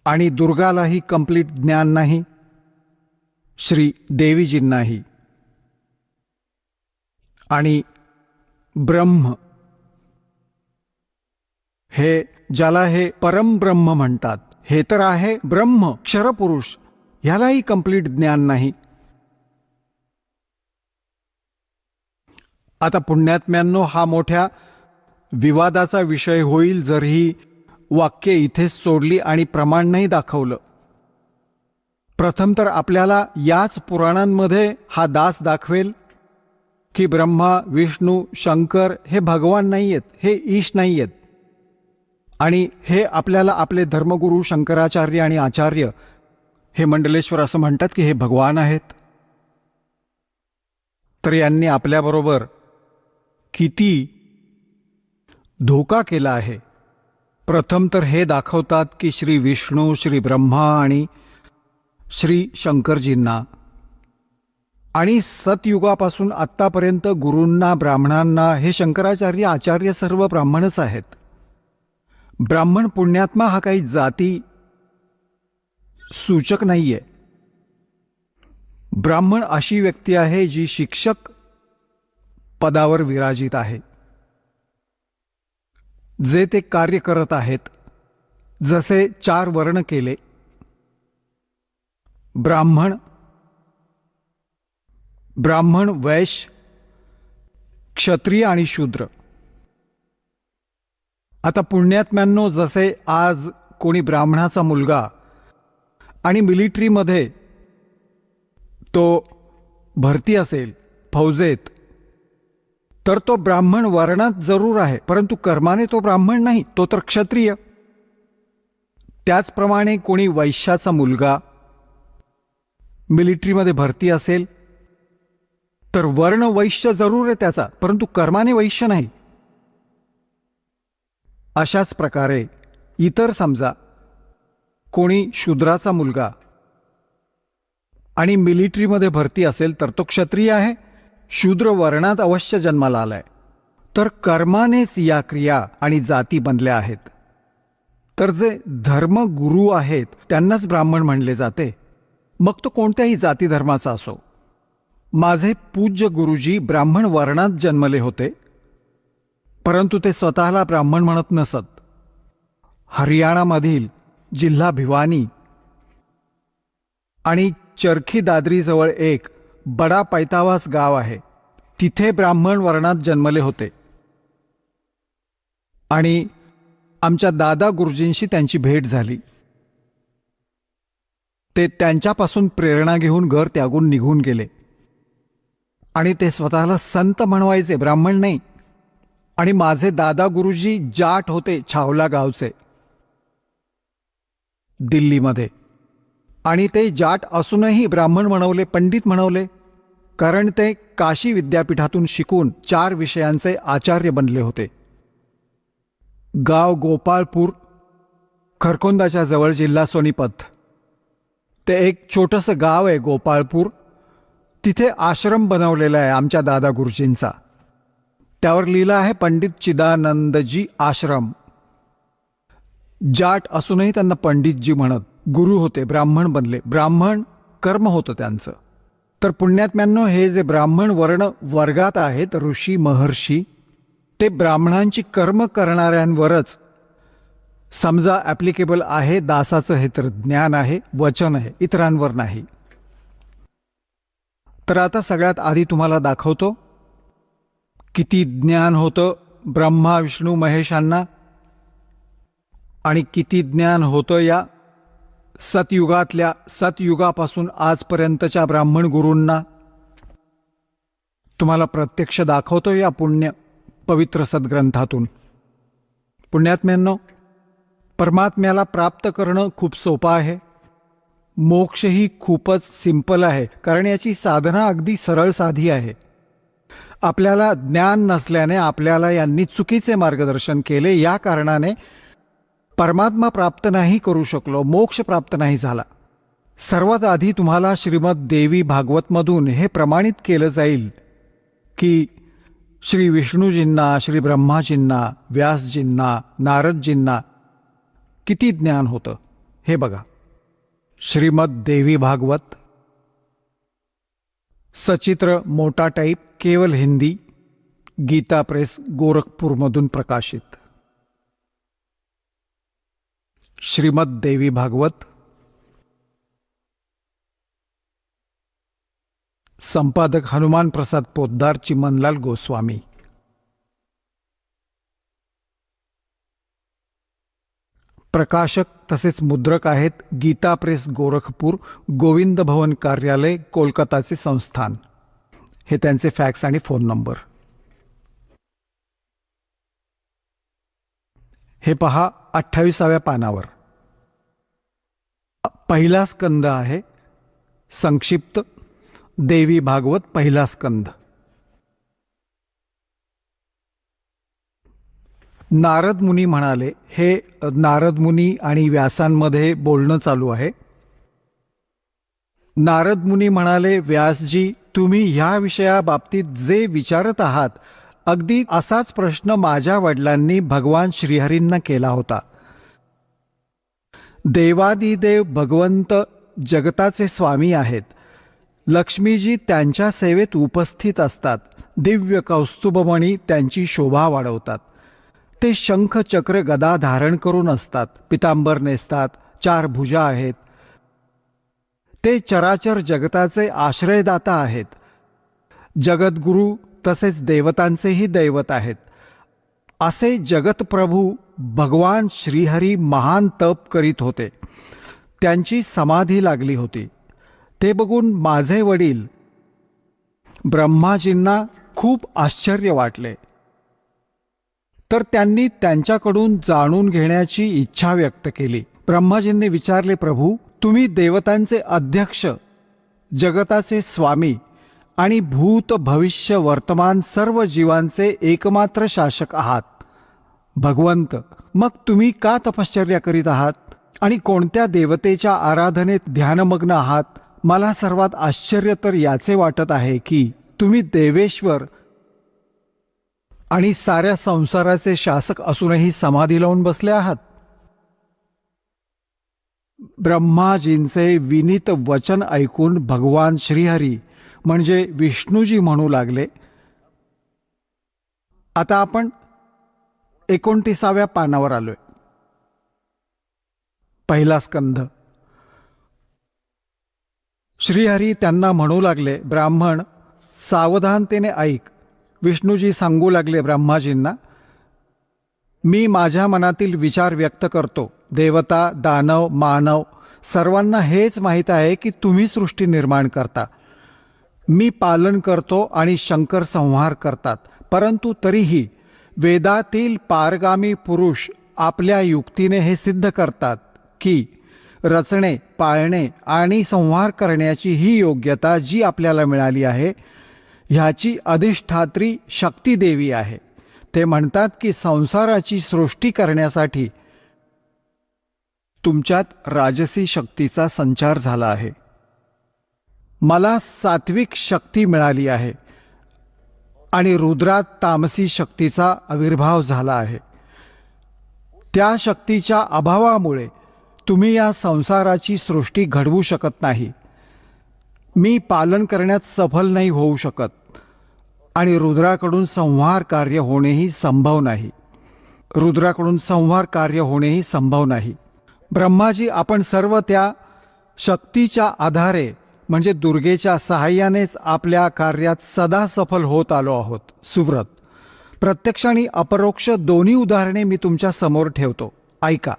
A: आणि दुर्गालाही कंप्लीट ज्ञान नाही, श्री देवीजींनाही, आणि ब्रह्म हे ज्याला हे परमब्रह्म म्हणतात, हे तर आहे ब्रह्म क्षरपुरुष, ह्यालाही कंप्लीट ज्ञान नाही. आता पुण्यात्म्यांनो, हा मोठ्या विवादाचा विषय होईल जर ही वाक्य इथेच सोडली आणि प्रमाण नाही दाखवलं. प्रथम तर आपल्याला याच पुराणांमध्ये हा दास दाखवेल की ब्रह्मा, विष्णू, शंकर हे भगवान नाही आहेत, हे ईश नाही आहेत, आणि हे आपल्याला आपले धर्मगुरू शंकराचार्य आणि आचार्य हे मंडलेश्वर असं म्हणतात की हे भगवान आहेत. तर यांनी आपल्याबरोबर किती धोका केला आहे. प्रथम तर हे दाखवतात की श्री विष्णू, श्री ब्रह्मा आणि श्री शंकरजींना आणि सतयुगापासून आत्तापर्यंत गुरूंना, ब्राह्मणांना, हे शंकराचार्य आचार्य सर्व ब्राह्मणच आहेत. ब्राह्मण पुण्यात्मा हा काही जाती सूचक नाहीये. ब्राह्मण अशी व्यक्ती आहे जी शिक्षक पदावर विराजित आहे, जे ते कार्य करत आहेत. जसे 4 वर्ण केले, ब्राह्मण, वैश्य, क्षत्रिय आणि शूद्र. आता पुण्यात्म्यांनो, जसे आज कोणी ब्राह्मणाचा मुलगा आणि मिलिटरीमध्ये तो भरती असेल फौजेत, तर तो ब्राह्मण वर्णात जरूर आहे, परंतु कर्माने तो ब्राह्मण नाही, तो तर क्षत्रिय. त्याचप्रमाणे कोणी वैश्याचा मुलगा मिलिटरीमध्ये भरती असेल तर वर्ण वैश्य जरूर आहे त्याचा, परंतु कर्माने वैश्य नाही. अशाच प्रकारे इतर समजा कोणी शूद्राचा मुलगा आणि मिलिटरीमध्ये भरती असेल तर तो क्षत्रिय आहे, शूद्र वर्णात अवश्य जन्माला आलाय. तर कर्मानेच या क्रिया आणि जाती बनल्या आहेत. तर जे धर्मगुरू आहेत त्यांनाच ब्राह्मण म्हणले जाते, मग तो कोणत्याही जाती धर्माचा असो. माझे पूज्य गुरुजी ब्राह्मण वर्णात जन्मले होते, परंतु ते स्वतःला ब्राह्मण म्हणत नसत. हरियाणामधील जिल्हा भिवानी आणि चरखी दादरीजवळ एक बडा पैतावास गाव आहे, तिथे ब्राह्मण वर्णात जन्मले होते. आणि आमच्या दादा गुरुजींशी त्यांची भेट झाली. ते त्यांच्यापासून प्रेरणा घेऊन घर त्यागून निघून गेले आणि ते स्वतःला संत म्हणवायचे, ब्राह्मण नाही. आणि माझे दादा गुरुजी जाट होते, छावला गावचे, दिल्लीमध्ये. आणि ते जाट असूनही ब्राह्मण म्हणवले, पंडित म्हणवले, कारण ते काशी विद्यापीठातून शिकून 4 विषयांचे आचार्य बनले होते. गाव गोपाळपूर, खरकोंदाच्या जवळ, जिल्हा सोनीपत. ते एक छोटंसं गाव आहे गोपाळपूर. तिथे आश्रम बनवलेला आहे आमच्या दादा गुरुजींचा. त्यावर लिहिलं आहे पंडित चिदानंदजी आश्रम. जाट असूनही त्यांना पंडितजी म्हणत. गुरु होते, ब्राह्मण बनले, ब्राह्मण कर्म होतं त्यांचं. तर पुण्यात्म्यांनो, हे जे ब्राह्मण वर्ण वर्गात आहेत, ऋषी महर्षी, ते ब्राह्मणांची कर्म करणाऱ्यांवरच समजा ॲप्लिकेबल आहे. दासाचं हे तर ज्ञान आहे, वचन आहे, इतरांवर नाही. तर आता सगळ्यात आधी तुम्हाला दाखवतो किती ज्ञान होतं ब्रह्मा, विष्णू, महेशांना, आणि किती ज्ञान होतं या सतयुगापासून आजपर्यंतच्या ब्राह्मण गुरूंना. तुम्हाला प्रत्यक्ष दाखवतो या पवित्र सद्ग्रंथातून. पुण्यात्म्यांनो, परमात्म्याला प्राप्त करणं खूप सोपं आहे. मोक्षही खूपच सिंपल आहे, कारण याची साधना अगदी सरळ साधी आहे. आपल्याला ज्ञान नसल्याने आपल्याला यांनी चुकीचे मार्गदर्शन केले, या कारणाने परमात्मा प्राप्त नाही करू शकलो, मोक्ष प्राप्त नाही झाला. सर्वात आधी तुम्हाला श्रीमद देवी भागवतमधून हे प्रमाणित केलं जाईल की श्री विष्णूजींना, श्री ब्रह्माजींना, व्यासजींना, नारदजींना किती ज्ञान होतं हे बघा. श्रीमद देवी भागवत, सचित्र मोटा टाईप, केवल हिंदी, गीता प्रेस गोरखपूरमधून प्रकाशित. श्रीमद देवी भागवत, संपादक हनुमान प्रसाद पोद्दार, चिमनलाल गोस्वामी. प्रकाशक तसेच मुद्रक आहेत गीता प्रेस गोरखपूर, गोविंद भवन कार्यालय, कोलकाताचे संस्थान. हे त्यांचे फॅक्स आणि फोन नंबर. हे पहा 28व्या पानावर पहिला स्कंद आहे. संक्षिप्त देवी भागवत पहिला स्कंद. नारद मुनी म्हणाले, हे नारद मुनी आणि व्यासांमध्ये बोलणं चालू आहे. नारद मुनी म्हणाले, व्यासजी, तुम्ही ह्या विषयाबाबतीत जे विचारत आहात अगदी असाच प्रश्न माझ्या वडिलांनी भगवान श्रीहरींना केला होता. देवादिदेव भगवंत जगताचे स्वामी आहेत. लक्ष्मीजी त्यांच्या सेवेत उपस्थित असतात. दिव्य कौस्तुभमणी त्यांची शोभा वाढवतात. ते शंख चक्र गदा धारण करून असतात. पितांबर नेसतात. 4 भुजा आहेत. ते चराचर जगताचे आश्रयदाता आहेत. जगद्गुरु तसेच देवतांचेही दैवत आहेत. असे जगतप्रभू भगवान श्रीहरी महान तप करीत होते. त्यांची समाधी लागली होती. ते बघून माझे वडील ब्रह्माजींना खूप आश्चर्य वाटले. तर त्यांनी त्यांच्याकडून जाणून घेण्याची इच्छा व्यक्त केली. ब्रह्माजींनी विचारले, प्रभू, तुम्ही देवतांचे अध्यक्ष, जगताचे स्वामी आणि भूत भविष्य वर्तमान सर्व जीवांचे एकमात्र शासक आहात. भगवंत, मग तुम्ही का तपश्चर्या करीत आहात आणि कोणत्या देवतेच्या आराधनेत ध्यानमग्न आहात? मला सर्वात आश्चर्य तर याचे वाटत आहे की तुम्ही देवेश्वर आणि साऱ्या संसाराचे शासक असूनही समाधी लावून बसले आहात. ब्रह्माजींचे विनीत वचन ऐकून भगवान श्रीहरी म्हणजे विष्णूजी म्हणू लागले. आता आपण 29व्या पानावर आलोय. पहिला स्कंध. श्रीहरी त्यांना म्हणू लागले, ब्राह्मण, सावधानतेने ऐक. विष्णूजी सांगू लागले ब्रह्माजींना, मी माझ्या मनातील विचार व्यक्त करतो. देवता, दानव, मानव सर्वांना हेच माहीत आहे की तुम्ही सृष्टी निर्माण करता. मी पालन करतो आणि शंकर संहार करतात. परंतु तरीही वेदातील पारगामी पुरुष आपल्या युक्तीने हे सिद्ध करतात की रचणे, पाळणे आणि संहार करण्याची ही योग्यता जी आपल्याला मिळाली आहे ह्याची अधिष्ठात्री शक्ती देवी आहे. ते म्हणतात की संसाराची सृष्टी करण्यासाठी तुमच्यात राजसी शक्तीचा संचार झाला आहे. मला सात्विक शक्ती मिळाली आहे आणि रुद्रात तामसी शक्तीचा आविर्भाव झाला आहे. त्या शक्तीच्या अभावामुळे तुम्ही या संसाराची सृष्टी घडवू शकत नाही. मी पालन करण्यात सफल नाही होऊ शकत आणि रुद्राकडून संहार कार्य होणेही संभव नाही. ब्रह्माजी, आपण सर्व त्या शक्तीच्या आधारे म्हणजे दुर्गेच्या सहाय्यानेच आपल्या कार्यात सदा सफल होत आलो आहोत. सुव्रत, प्रत्यक्ष आणि अपरोक्ष दोन्ही उदाहरणे मी तुमच्या समोर ठेवतो. ऐका.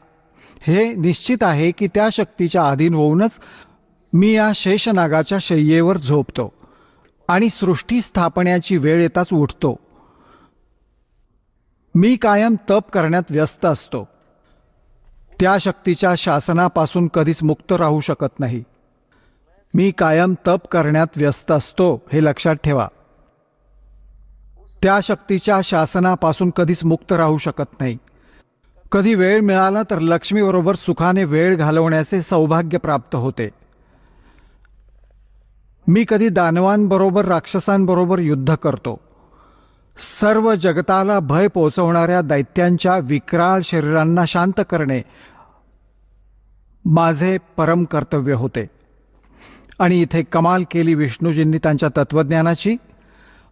A: हे निश्चित आहे की त्या शक्तीच्या अधीन होऊनच मी या शेषनागाच्या शय्येवर झोपतो आणि सृष्टी स्थापण्याची वेळ येताच उठतो. मी कायम तप करण्यात व्यस्त असतो. त्या शक्तीच्या शासनापासून कधीच मुक्त राहू शकत नाही. मी कायम तप करण्यात व्यस्त असतो, हे लक्षात ठेवा. त्या शक्तीच्या शासनापासून कधीच मुक्त राहू शकत नाही. कधी वेळ मिळाला तर लक्ष्मीबरोबर सुखाने वेळ घालवण्याचे सौभाग्य प्राप्त होते. मी कधी दानवांबरोबर राक्षसांबरोबर युद्ध करतो. सर्व जगताला भय पोचवणाऱ्या दैत्यांच्या विक्राळ शरीरांना शांत करणे माझे परम कर्तव्य होते. आणि इथे कमाल केली विष्णूजींनी त्यांच्या तत्वज्ञानाची.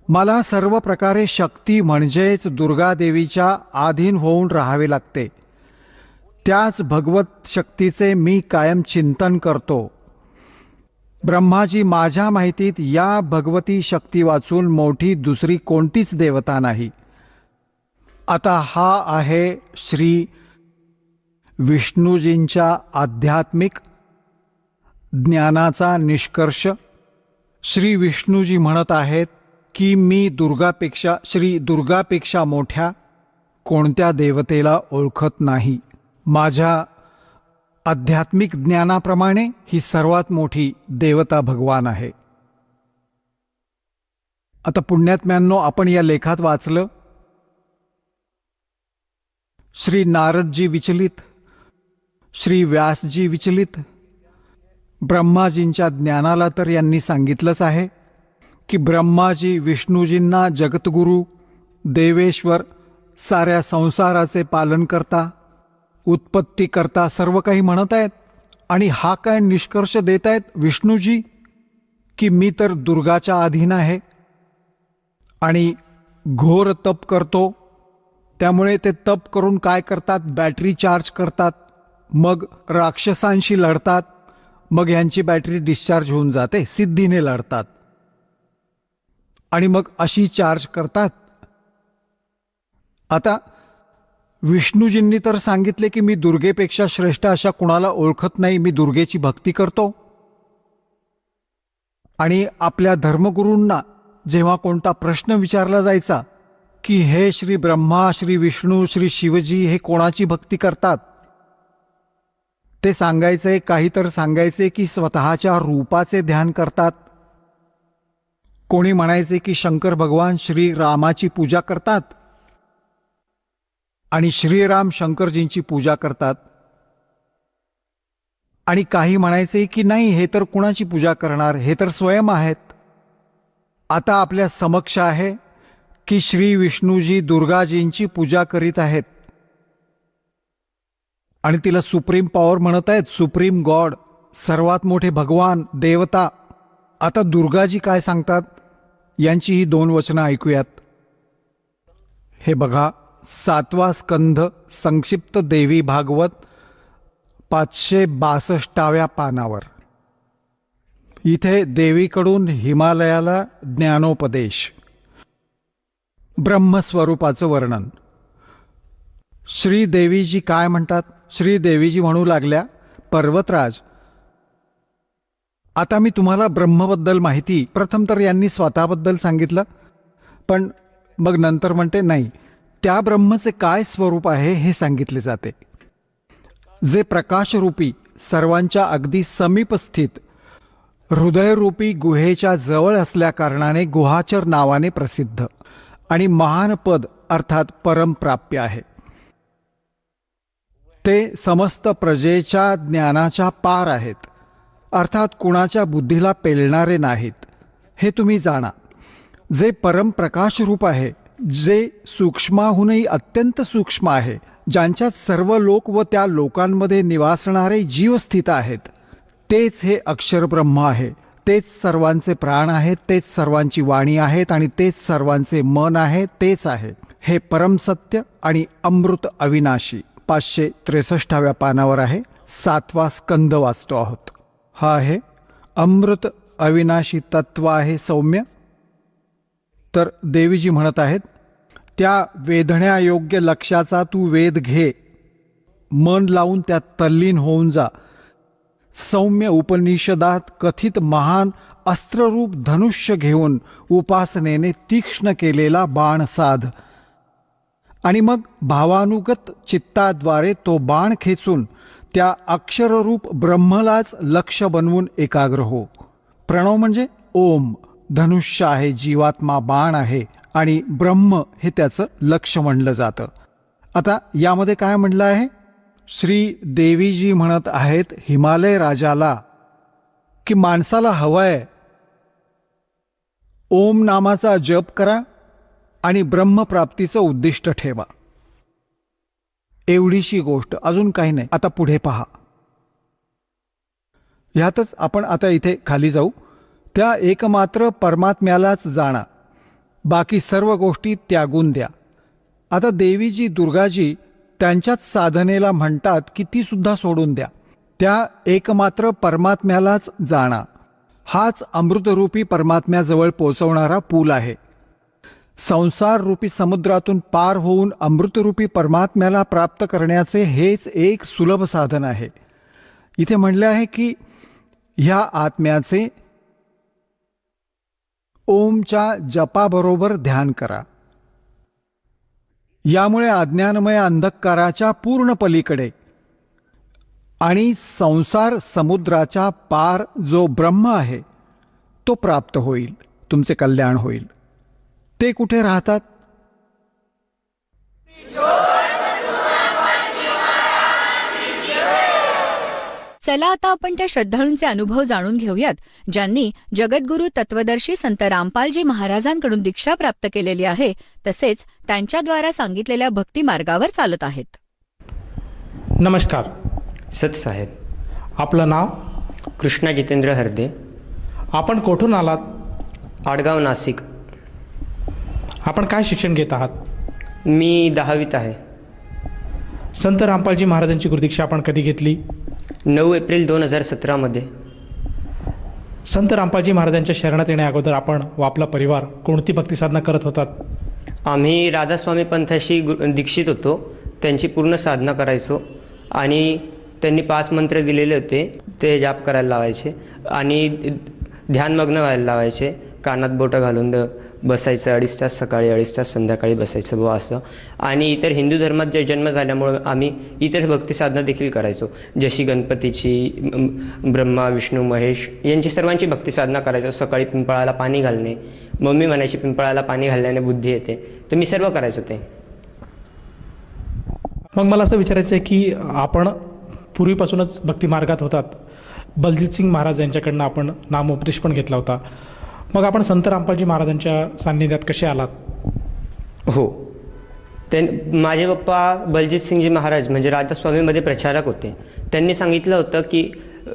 A: मला सर्व प्रकारे शक्ती म्हणजेच दुर्गादेवीच्या अधीन होऊन राहावे लागते. त्याच भगवत शक्तीचे मी कायम चिंतन करतो. ब्रह्माजी, माझ्या माहितीत या भगवती शक्ती वाचून मोठी दुसरी कोणतीच देवता नाही. आता हा आहे श्री विष्णूजींच्या आध्यात्मिक ज्ञानाचा निष्कर्ष. श्री विष्णूजी म्हणत आहेत की मी श्री दुर्गापेक्षा मोठ्या कोणत्या देवतेला ओळखत नाही. माझ्या आध्यात्मिक ज्ञानाप्रमाणे ही सर्वात मोठी देवता भगवान आहे. आता पुण्यात्म्यांनो, आपण या लेखात वाचलं, श्री नारदजी विचलित, श्री व्यासजी विचलित. ब्रह्माजींच्या ज्ञानाला तर यांनी सांगितलंच आहे की ब्रह्माजी विष्णूजींना जगतगुरु, देवेश्वर, साऱ्या संसाराचे पालन करता, उत्पत्ती करता सर्व काही म्हणत आहेत. आणि हा काय निष्कर्ष देत आहेत विष्णूजी की मी तर दुर्गाच्या अधीन आहे आणि घोर तप करतो. त्यामुळे ते तप करून काय करतात, बॅटरी चार्ज करतात, मग राक्षसांशी लढतात, मग यांची बॅटरी डिस्चार्ज होऊन जाते, सिद्धीने लढतात आणि मग अशी चार्ज करतात. आता विष्णूजींनी तर सांगितले की मी दुर्गेपेक्षा श्रेष्ठ अशा कुणाला ओळखत नाही, मी दुर्गेची भक्ती करतो. आणि आपल्या धर्मगुरूंना जेव्हा कोणता प्रश्न विचारला जायचा की हे श्री ब्रह्मा, श्री विष्णू, श्री शिवजी हे कोणाची भक्ती करतात, ते सांगायचे, काही तर सांगायचे की स्वतःच्या रूपाचे ध्यान करतात. कोणी म्हणायचे की शंकर भगवान श्री रामाची पूजा करतात आणि श्रीराम शंकरजींची पूजा करतात. आणि काही म्हणायचे की नाही, हे तर कुणाची पूजा करणार, हे तर स्वयं आहेत. आता आपल्या समक्ष आहे की श्री विष्णूजी दुर्गाजींची पूजा करीत आहेत आणि तिला सुप्रीम पॉवर म्हणत आहेत, सुप्रीम गॉड, सर्वात मोठे भगवान, देवता. आता दुर्गाजी काय सांगतात यांची ही 2 वचनं ऐकूयात. हे बघा, 7वा स्कंध, संक्षिप्त देवी भागवत, 562व्या पानावर. इथे देवीकडून हिमालयाला ज्ञानोपदेश, ब्रह्मस्वरूपाचं वर्णन. श्रीदेवीजी काय म्हणतात? श्रीदेवीजी म्हणू लागल्या, पर्वतराज, आता मी तुम्हाला ब्रह्मबद्दल माहिती, प्रथम तर यांनी स्वतःबद्दल सांगितलं, पण मग नंतर म्हणते नाही, त्या ब्रह्मचे काय स्वरूप आहे हे सांगितले जाते, जे प्रकाशरूपी, सर्वांच्या अगदी समीपस्थित, हृदयरूपी गुहेच्या जवळ असल्या कारणाने गुहाचर नावाने प्रसिद्ध आणि महान पद अर्थात परमप्राप्य आहे. ते समस्त प्रजेच्या ज्ञानाच्या पार आहेत, अर्थात कुणाच्या बुद्धीला पेलणारे नाहीत, हे तुम्ही जाणा. जे परमप्रकाश रूप आहे, जे सूक्ष्माहूनही अत्यंत सूक्ष्म आहे, ज्यांच्यात सर्व लोक व त्या लोकांमध्ये निवासणारे जीव स्थित आहेत, तेच हे अक्षरब्रह्म आहे. तेच सर्वांचे प्राण आहेत, तेच सर्वांची वाणी आहेत आणि तेच सर्वांचे मन आहे, तेच आहे. हे परमसत्य आणि अमृत अविनाशी. 563व्या पानावर आहे, 7वा स्कंद वाचतो आहोत. हा आहे अमृत अविनाशी तत्व आहे सौम्य. तर देवीजी म्हणत आहेत, त्या वेधण्यायोग्य लक्ष्याचा तू वेध घे, मन लावून त्यात तल्लीन होऊन जा. सौम्य उपनिषदात कथित महान अस्त्ररूप धनुष्य घेऊन उपासनेने तीक्ष्ण केलेला बाण साध आणि मग भावानुगत चित्ताद्वारे तो बाण खेचून त्या अक्षररूप ब्रह्मलाच लक्ष बनवून एकाग्र हो. प्रणव म्हणजे ओम, धनुष्य आहे, जीवात्मा बाण आहे आणि ब्रह्म हे त्याचं लक्ष म्हणलं जातं. आता यामध्ये काय म्हणलं आहे? श्री देवीजी म्हणत आहेत हिमालय राजाला की माणसाला हवंय ओम नामाचा जप करा आणि ब्रह्मप्राप्तीचं उद्दिष्ट ठेवा. एवढीशी गोष्ट, अजून काही नाही. आता पुढे पहा. ह्यातच आपण आता इथे खाली जाऊ. त्या एकमात्र परमात्म्यालाच जाणा, बाकी सर्व गोष्टी त्यागून द्या. आता देवीजी दुर्गाजी त्यांच्याच साधनेला म्हणतात की ती सुद्धा सोडून द्या. त्या एकमात्र परमात्म्यालाच जाणा. हाच अमृतरूपी परमात्म्याजवळ पोचवणारा पूल आहे. संसाररूपी समुद्रातून पार होऊन अमृतरूपी परमात्म्याला प्राप्त करण्याचे हेच एक सुलभ साधन आहे. इथे म्हणले आहे की ह्या आत्म्याचे ओमच्या जपाबरोबर ध्यान करा. यामुळे अज्ञानमय अंधकाराच्या पूर्ण पलीकडे आणि संसार समुद्राच्या पार जो ब्रह्म आहे तो प्राप्त होईल. तुमचे कल्याण होईल. ते कुठे राहतात?
C: चला आता आपण त्या श्रद्धाळूंचे अनुभव जाणून घेऊयात ज्यांनी जगद्गुरू तत्वदर्शी संत रामपालजी महाराजांकडून दीक्षा प्राप्त केलेली आहे, तसेच त्यांच्याद्वारा सांगितलेल्या भक्ती मार्गावर चालत आहेत.
D: नमस्कार
E: सतसाहेब.
D: आपलं नाव?
E: कृष्णा जितेंद्र हरदे.
D: आपण कोठून आलात?
E: आडगाव, नाशिक.
D: आपण काय शिक्षण घेत आहात?
E: मी 10वीत आहे.
D: संत रामपालजी महाराजांची गुरुदीक्षा आपण कधी घेतली?
E: 9 एप्रिल 2017
D: संत रामपालजी महाराजांच्या शरणात येण्या अगोदर आपण व आपला परिवार कोणती भक्ती साधना करत होतात?
E: आम्ही राधास्वामी पंथाशी दीक्षित होतो. त्यांची पूर्ण साधना करायचो आणि त्यांनी 5 मंत्र दिलेले होते ते जाप करायला लावायचे आणि ध्यानमग्न व्हायला लावायचे. कानात बोटं घालून बसायचं 2.5 तास सकाळी, 2.5 तास संध्याकाळी बसायचं बुवा असं. आणि इतर हिंदू धर्मात जे जन्म झाल्यामुळं आम्ही इतर भक्ती साधना देखील करायचो, जशी गणपतीची, ब्रह्मा विष्णू महेश यांची सर्वांची भक्ती साधना करायचो. सकाळी पिंपळाला पाणी घालणे, मम्मी म्हणायची पिंपळाला पाणी घालण्याने बुद्धी येते, तर मी सर्व करायचो ते.
D: मग मला असं विचारायचं आहे की आपण पूर्वीपासूनच भक्ती मार्गात होतात. बलजीत सिंग महाराज यांच्याकडनं आपण नामोपदेश पण घेतला होता. मग आपण संत रामपालजी महाराजांच्या सान्निध्यात कसे आलात?
E: हो, माझे पप्पा बलजीत सिंगजी महाराज म्हणजे राधास्वामीमध्ये प्रचारक होते. त्यांनी सांगितलं होतं की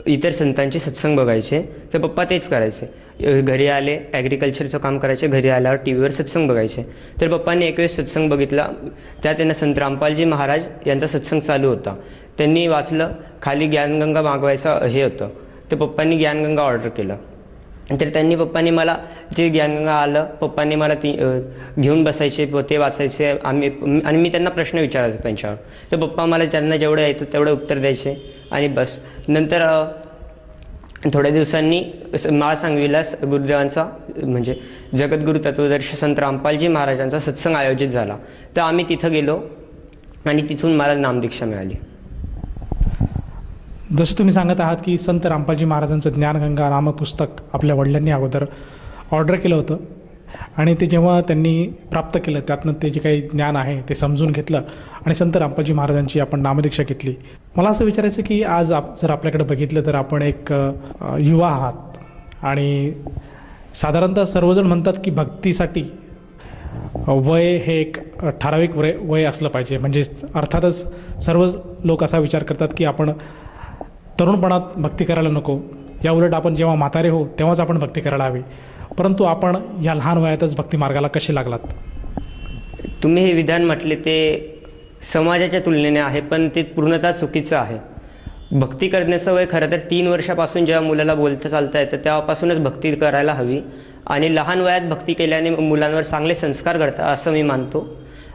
E: इतर संतांचे सत्संग बघायचे, तर पप्पा तेच करायचे. घरी आले, ॲग्रिकल्चरचं काम करायचे, घरी आल्यावर टी व्हीवर सत्संग बघायचे. तर पप्पांनी एक वेळेस सत्संग बघितला, त्यात त्यांना संत रामपालजी महाराज यांचा सत्संग चालू होता. त्यांनी वाचलं, खाली ज्ञानगंगा मागवायचं हे होतं, तर पप्पांनी ज्ञानगंगा ऑर्डर केलं. तर पप्पांनी मला जे ज्ञानगंगा आलं, पप्पांनी मला ती घेऊन बसायचे, ते वाचायचे आणि मी त्यांना प्रश्न विचारायचो त्यांच्यावर. तर पप्पा मला ज्यांना जेवढं येतं तेवढं उत्तर द्यायचे आणि बस. नंतर थोड्या दिवसांनी महासांगवीला गुरुदेवांचा म्हणजे जगद्गुरू तत्वदर्शी संत रामपालजी महाराजांचा सत्संग आयोजित झाला. तर आम्ही तिथं गेलो आणि तिथून मला नामदीक्षा मिळाली.
D: जसं तुम्ही सांगत आहात की संत रामपालजी महाराजांचं ज्ञानगंगा नामक पुस्तक आपल्या वडिलांनी अगोदर ऑर्डर केलं होतं आणि ते जेव्हा त्यांनी प्राप्त केलं त्यातनं ते जे काही ज्ञान आहे ते समजून घेतलं आणि संत रामपालजी महाराजांची आपण नामदीक्षा घेतली. मला असं विचारायचं की आज जर आपल्याकडे बघितलं तर आपण एक युवा आहात आणि साधारणतः सर्वजण म्हणतात की भक्तीसाठी वय हे एक ठराविक वय असलं पाहिजे. म्हणजे अर्थातच सर्व लोक असा विचार करतात की आपण तरुणपणात भक्ती करायला नको, या उलट आपण जेव्हा म्हातारे हो तेव्हाच आपण भक्ती करायला हवी. परंतु आपण या लहान वयातच भक्ती मार्गाला कसे लागलात?
E: तुम्ही हे विधान म्हटले ते समाजाच्या तुलनेने आहे, पण ते पूर्णतः चुकीचं आहे. भक्ती करण्याचं वय खरं तर 3 वर्षापासून जेव्हा मुलाला बोलता चालता येतं तेव्हापासूनच भक्ती करायला हवी आणि लहान वयात भक्ती केल्याने मुलांवर चांगले संस्कार घडतात असं मी मानतो.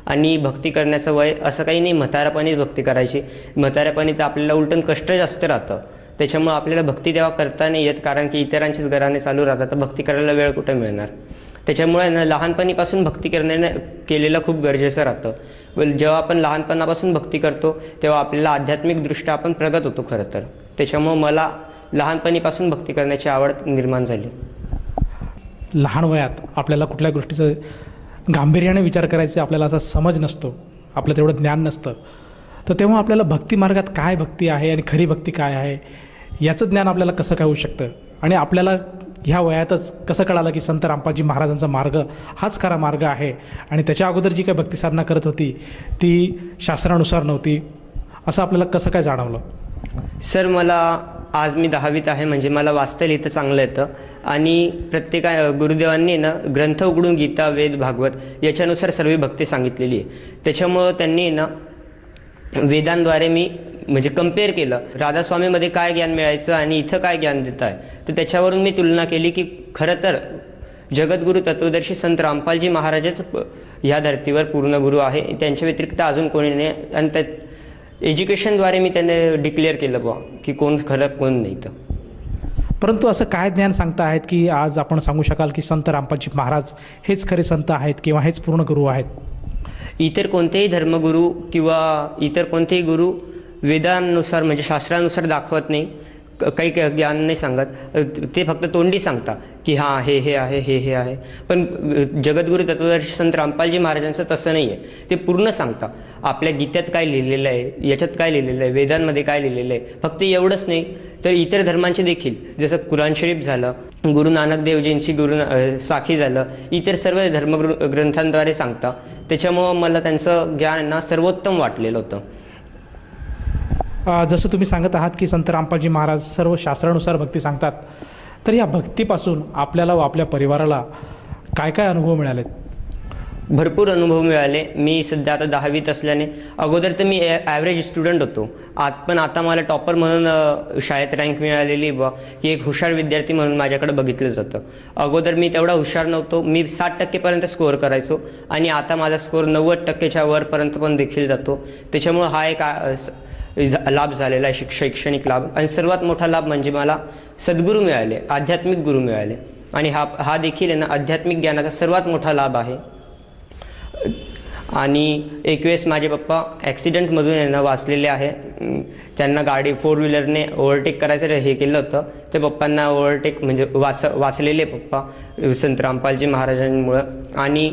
E: आणि भक्ती करण्याचं वय असं काही नाही म्हाताऱ्यापणीच भक्ती करायची. म्हाताऱ्यापणी तर आपल्याला उलटून कष्ट जास्त राहतं, त्याच्यामुळं आपल्याला भक्ती तेव्हा करता नाही येत, कारण की इतरांचीच घराने चालू राहतात, तर भक्ती करायला वेळ कुठे मिळणार. त्याच्यामुळे लहानपणीपासून भक्ती केलेलं खूप गरजेचं राहतं. जेव्हा आपण लहानपणापासून भक्ती करतो तेव्हा आपल्याला आध्यात्मिकदृष्ट्या आपण प्रगत होतो खरं तर. त्याच्यामुळं मला लहानपणीपासून भक्ती करण्याची आवड निर्माण झाली.
D: लहान वयात आपल्याला कुठल्या गोष्टीचं गांभीर्याने विचार करायचे आपल्याला असा समज नसतो, आपलं तेवढं ज्ञान नसतं, तर तेव्हा आपल्याला भक्ती मार्गात काय भक्ती आहे आणि खरी भक्ती काय आहे याचं ज्ञान आपल्याला कसं काय होऊ शकतं? आणि आपल्याला ह्या वयातच कसं कळालं की संत रामपालजी महाराजांचा मार्ग हाच खरा मार्ग आहे आणि त्याच्या अगोदर जी काही भक्तिसाधना करत होती ती शास्त्रानुसार नव्हती, असं आपल्याला कसं काय जाणवलं?
E: सर, मला आज मी 10वीत आहे, म्हणजे मला वाचता लिहितं चांगलं येतं आणि गुरुदेवांनी ना ग्रंथ उघडून गीता, वेद, भागवत याच्यानुसार सर्व भक्ती सांगितलेली आहे. त्याच्यामुळं त्यांनी ना वेदांद्वारे मी म्हणजे कम्पेअर केलं, राधास्वामीमध्ये काय ज्ञान मिळायचं आणि इथं काय ज्ञान देत आहे. तर त्याच्यावरून मी तुलना केली की खरं तर जगद्गुरू तत्वदर्शी संत रामपालजी महाराजच ह्या धर्तीवर पूर्ण गुरु आहे, त्यांच्या व्यतिरिक्त अजून कोणी नाही. आणि त्यात एज्युकेशनद्वारे मी त्यांना डिक्लेअर केलं बुवा की कोण खरं कोण नाही. तर
D: परंतु असं काय ज्ञान सांगता आहेत की आज आपण सांगू शकाल की संत रामपालजी महाराज हेच खरे संत आहेत किंवा हेच पूर्ण गुरु आहेत?
E: इतर कोणतेही धर्मगुरू किंवा इतर कोणतेही गुरु वेदांनुसार म्हणजे शास्त्रानुसार दाखवत नाही, काही ज्ञान नाही सांगत. ते फक्त तोंडी सांगता की हां हे आहे, हे आहे. पण जगद्गुरू तत्वदर्शी संत रामपालजी महाराजांचं तसं नाही आहे. ते पूर्ण सांगता आपल्या गीतेत काय लिहिलेलं आहे, याच्यात काय लिहिलेलं आहे, वेदांमध्ये काय लिहिलेलं आहे. फक्त एवढंच नाही तर इतर धर्मांचे देखील, जसं कुराण शरीफ झालं, गुरु नानक देवजींची साखी झालं, इतर सर्व धर्मग्रंथांद्वारे सांगता. त्याच्यामुळं मला त्यांचं ज्ञान ना सर्वोत्तम वाटलेलं होतं.
D: जसं तुम्ही सांगत आहात की संत रामपालजी महाराज सर्व शास्त्रानुसार भक्ती सांगतात, तर या भक्तीपासून आपल्याला व आपल्या परिवाराला काय काय अनुभव मिळालेत?
E: भरपूर अनुभव मिळाले. मी सध्या आता 10वीत असल्याने, अगोदर तर मी ॲव्हरेज स्टुडंट होतो, पण आता मला टॉपर म्हणून शाळेत रँक मिळालेली बा, की एक हुशार विद्यार्थी म्हणून माझ्याकडे बघितलं जातं. अगोदर मी तेवढा हुशार नव्हतो, मी 60% स्कोअर करायचो आणि आता माझा स्कोअर 90% वरपर्यंत पण देखील जातो. त्याच्यामुळं हा एक लाभ झालेला आहे, शैक्षणिक लाभ. आणि सर्वात मोठा लाभ म्हणजे मला सद्गुरू मिळाले, आध्यात्मिक गुरु मिळाले आणि हा देखील आहे ना आध्यात्मिक ज्ञानाचा सर्वात मोठा लाभ आहे. आणि एक वेळेस माझे पप्पा ॲक्सिडेंटमधून यांना वाचलेले आहे. त्यांना गाडी 4 व्हीलरने ओव्हरटेक करायचं हे केलं होतं. ते पप्पांना ओव्हरटेक म्हणजे वाचलेले पप्पा संत रामपालजी महाराजांमुळं. आणि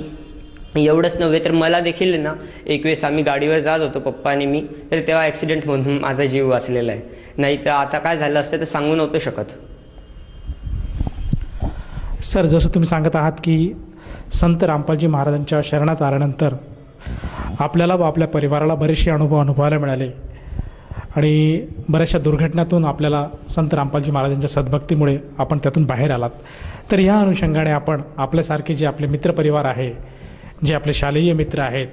E: एवढंच नव्हे तर मला देखील ना एक वेळेस आम्ही गाडीवर जात होतो पप्पा आणि मी, तर तेव्हा ॲक्सिडेंट म्हणून माझा जीव वाचलेला आहे. नाही तर आता काय झालं असतं तर सांगू नव्हतं शकत.
D: सर, जसं तुम्ही सांगत आहात की संत रामपालजी महाराजांच्या शरणात आल्यानंतर आपल्याला व आपल्या परिवाराला बरेचसे अनुभव अनुभवायला मिळाले आणि बऱ्याचशा दुर्घटनातून आपल्याला संत रामपालजी महाराजांच्या सद्भक्तीमुळे आपण त्यातून बाहेर आलात. तर या अनुषंगाने आपण आपल्यासारखे जे आपले मित्रपरिवार आहे, जे आपले शालेय मित्र आहेत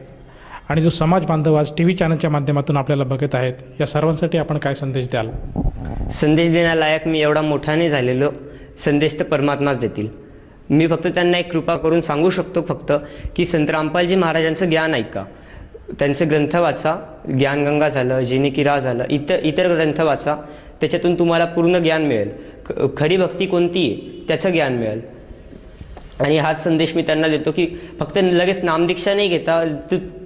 D: आणि जो समाज बांधव आज TV चॅनलच्या माध्यमातून आपल्याला बघत आहेत, या सर्वांसाठी आपण काय संदेश द्याल?
E: संदेश देण्यालायक मी एवढा मोठा नाही झालेलो, संदेश तर परमात्माच देतील. मी फक्त त्यांना एक कृपा करून सांगू शकतो फक्त की संत रामपालजी महाराजांचं ज्ञान ऐका, त्यांचे ग्रंथ वाचा, ज्ञानगंगा झालं, जिनेकिरा झालं, इतर ग्रंथ वाचा, त्याच्यातून तुम्हाला पूर्ण ज्ञान मिळेल. खरी भक्ती कोणती आहे त्याचं ज्ञान मिळेल. आणि हाच संदेश मी त्यांना देतो की फक्त लगेच नामदीक्षा नाही घेता,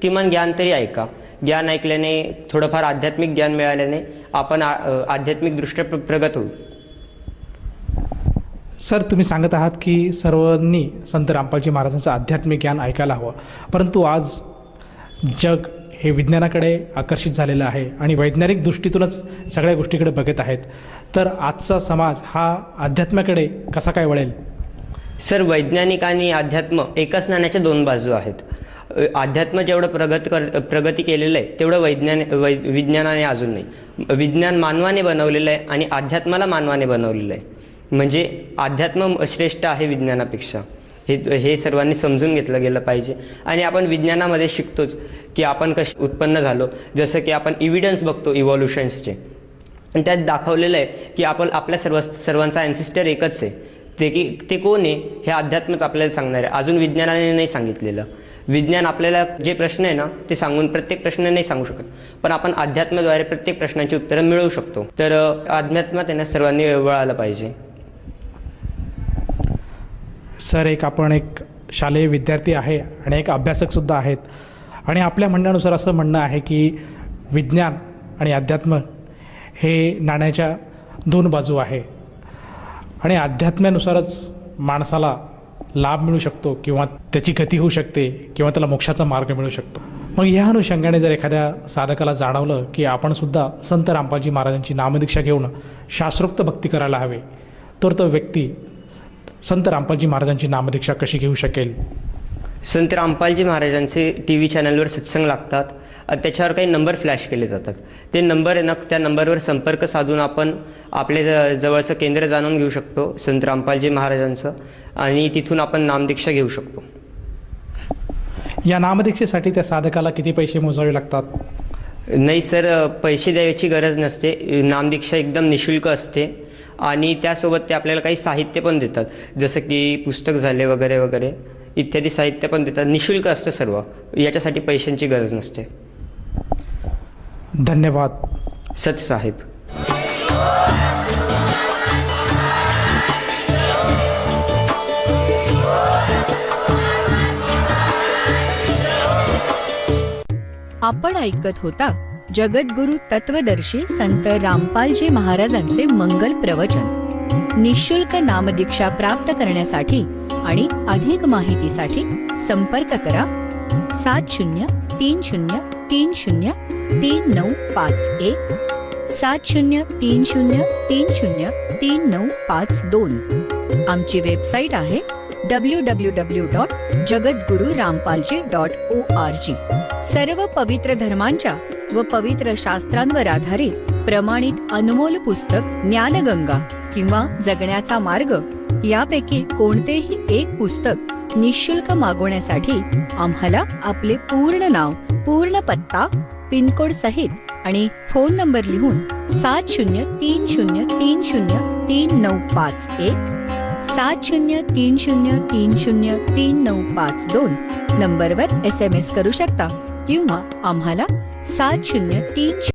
E: किमान ज्ञान तरी ऐका. ज्ञान ऐकल्याने, थोडंफार आध्यात्मिक ज्ञान मिळाल्याने आपण आध्यात्मिकदृष्ट्या प्रगत होऊ.
D: सर, तुम्ही सांगत आहात की सर्वांनी संत रामपालजी महाराजांचं आध्यात्मिक ज्ञान ऐकायला हवं, परंतु आज जग हे विज्ञानाकडे आकर्षित झालेलं आहे आणि वैज्ञानिक दृष्टीतूनच सगळ्या गोष्टीकडे बघत आहेत. तर आजचा समाज हा अध्यात्माकडे कसा काय वळेल?
E: सर, वैज्ञानिक आणि अध्यात्म एकाच नाण्याच्या 2 बाजू आहेत. अध्यात्म जेवढं प्रगती केलेलं आहे तेवढं विज्ञानाने अजून नाही. विज्ञान मानवाने बनवलेलं आहे आणि अध्यात्माला मानवाने बनवलेलं आहे. म्हणजे अध्यात्म श्रेष्ठ आहे विज्ञानापेक्षा. हे सर्वांनी समजून घेतलं गेलं पाहिजे. आणि आपण विज्ञानामध्ये शिकतोच की आपण कसे उत्पन्न झालो, जसं की आपण इव्हिडन्स बघतो इव्हॉल्युशन्सचे, आणि त्यात दाखवलेलं आहे की आपल्या सर्वांचा ॲन्सिस्टर एकच आहे. ते कोण आहे हे अध्यात्मच आपल्याला सांगणार आहे. अजून विज्ञानाने नाही सांगितलेलं. विज्ञान आपल्याला जे प्रश्न आहे ना ते सांगून प्रत्येक प्रश्न नाही सांगू शकत, पण आपण अध्यात्माद्वारे प्रत्येक प्रश्नांची उत्तरं मिळवू शकतो. तर अध्यात्मात त्यांना सर्वांनी वळायला पाहिजे.
D: सर, आपण एक शालेय विद्यार्थी आहे आणि एक अभ्यासकसुद्धा आहेत आणि आपल्या म्हणण्यानुसार असं म्हणणं आहे की विज्ञान आणि अध्यात्म हे नाण्याच्या 2 बाजू आहे आणि अध्यात्मानुसारच माणसाला लाभ मिळू शकतो किंवा त्याची गती होऊ शकते किंवा त्याला मोक्षाचा मार्ग मिळू शकतो. मग या अनुषंगाने जर एखाद्या साधकाला जाणवलं की आपणसुद्धा संत रामपालजी महाराजांची नामदीक्षा घेऊन शास्त्रोक्त भक्ती करायला हवी, तर तो व्यक्ती संत रामपालजी महाराजांची नामदीक्षा कशी घेऊ शकेल?
E: संत रामपालजी महाराजांचे टी व्ही चॅनलवर सत्संग लागतात. त्याच्यावर काही नंबर फ्लॅश केले जातात. ते नंबर आहे ना, त्या नंबरवर संपर्क साधून आपण आपल्या जवळचं केंद्र जाणून घेऊ शकतो संत रामपालजी महाराजांचं, आणि तिथून आपण नामदीक्षा घेऊ शकतो.
D: या नामदीक्षेसाठी त्या साधकाला किती पैसे मोजावे लागतात?
E: नाही सर, पैसे द्यायची गरज नसते. नामदीक्षा एकदम निशुल्क असते आणि त्यासोबत ते आपल्याला काही साहित्य पण देतात, जसं की पुस्तक झाले वगैरे वगैरे इत्यादी साहित्य पण देतात. निशुल्क असतं सर्व, याच्यासाठी पैशांची गरज नसते.
D: धन्यवाद.
E: सत साहेब.
C: आपण ऐकत होता जगद्गुरु तत्वदर्शी संत रामपालजी महाराजांचे मंगल प्रवचन. निशुल्क नामदीक्षा प्राप्त करण्यासाठी आणि अधिक माहितीसाठी संपर्क करा 7030303951 7030303952. आमची वेबसाईट आहे www.jagadgururampalji.org. सर्व पवित्र धर्मांच्या व पवित्र शास्त्रांवर आधारित प्रमाणित अनमोल पुस्तक ज्ञानगंगा किंवा जगण्याचा मार्ग यापैकी कोणतेही एक पुस्तक निशुल्क मागवण्यासाठी आम्हाला आपले पूर्ण नाव, पूर्ण पत्ता, पिनकोड सहित आणि फोन नंबर लिहून 7030303951 7030303952 नंबरवर SMS करू शकता किंवा आम्हाला 7030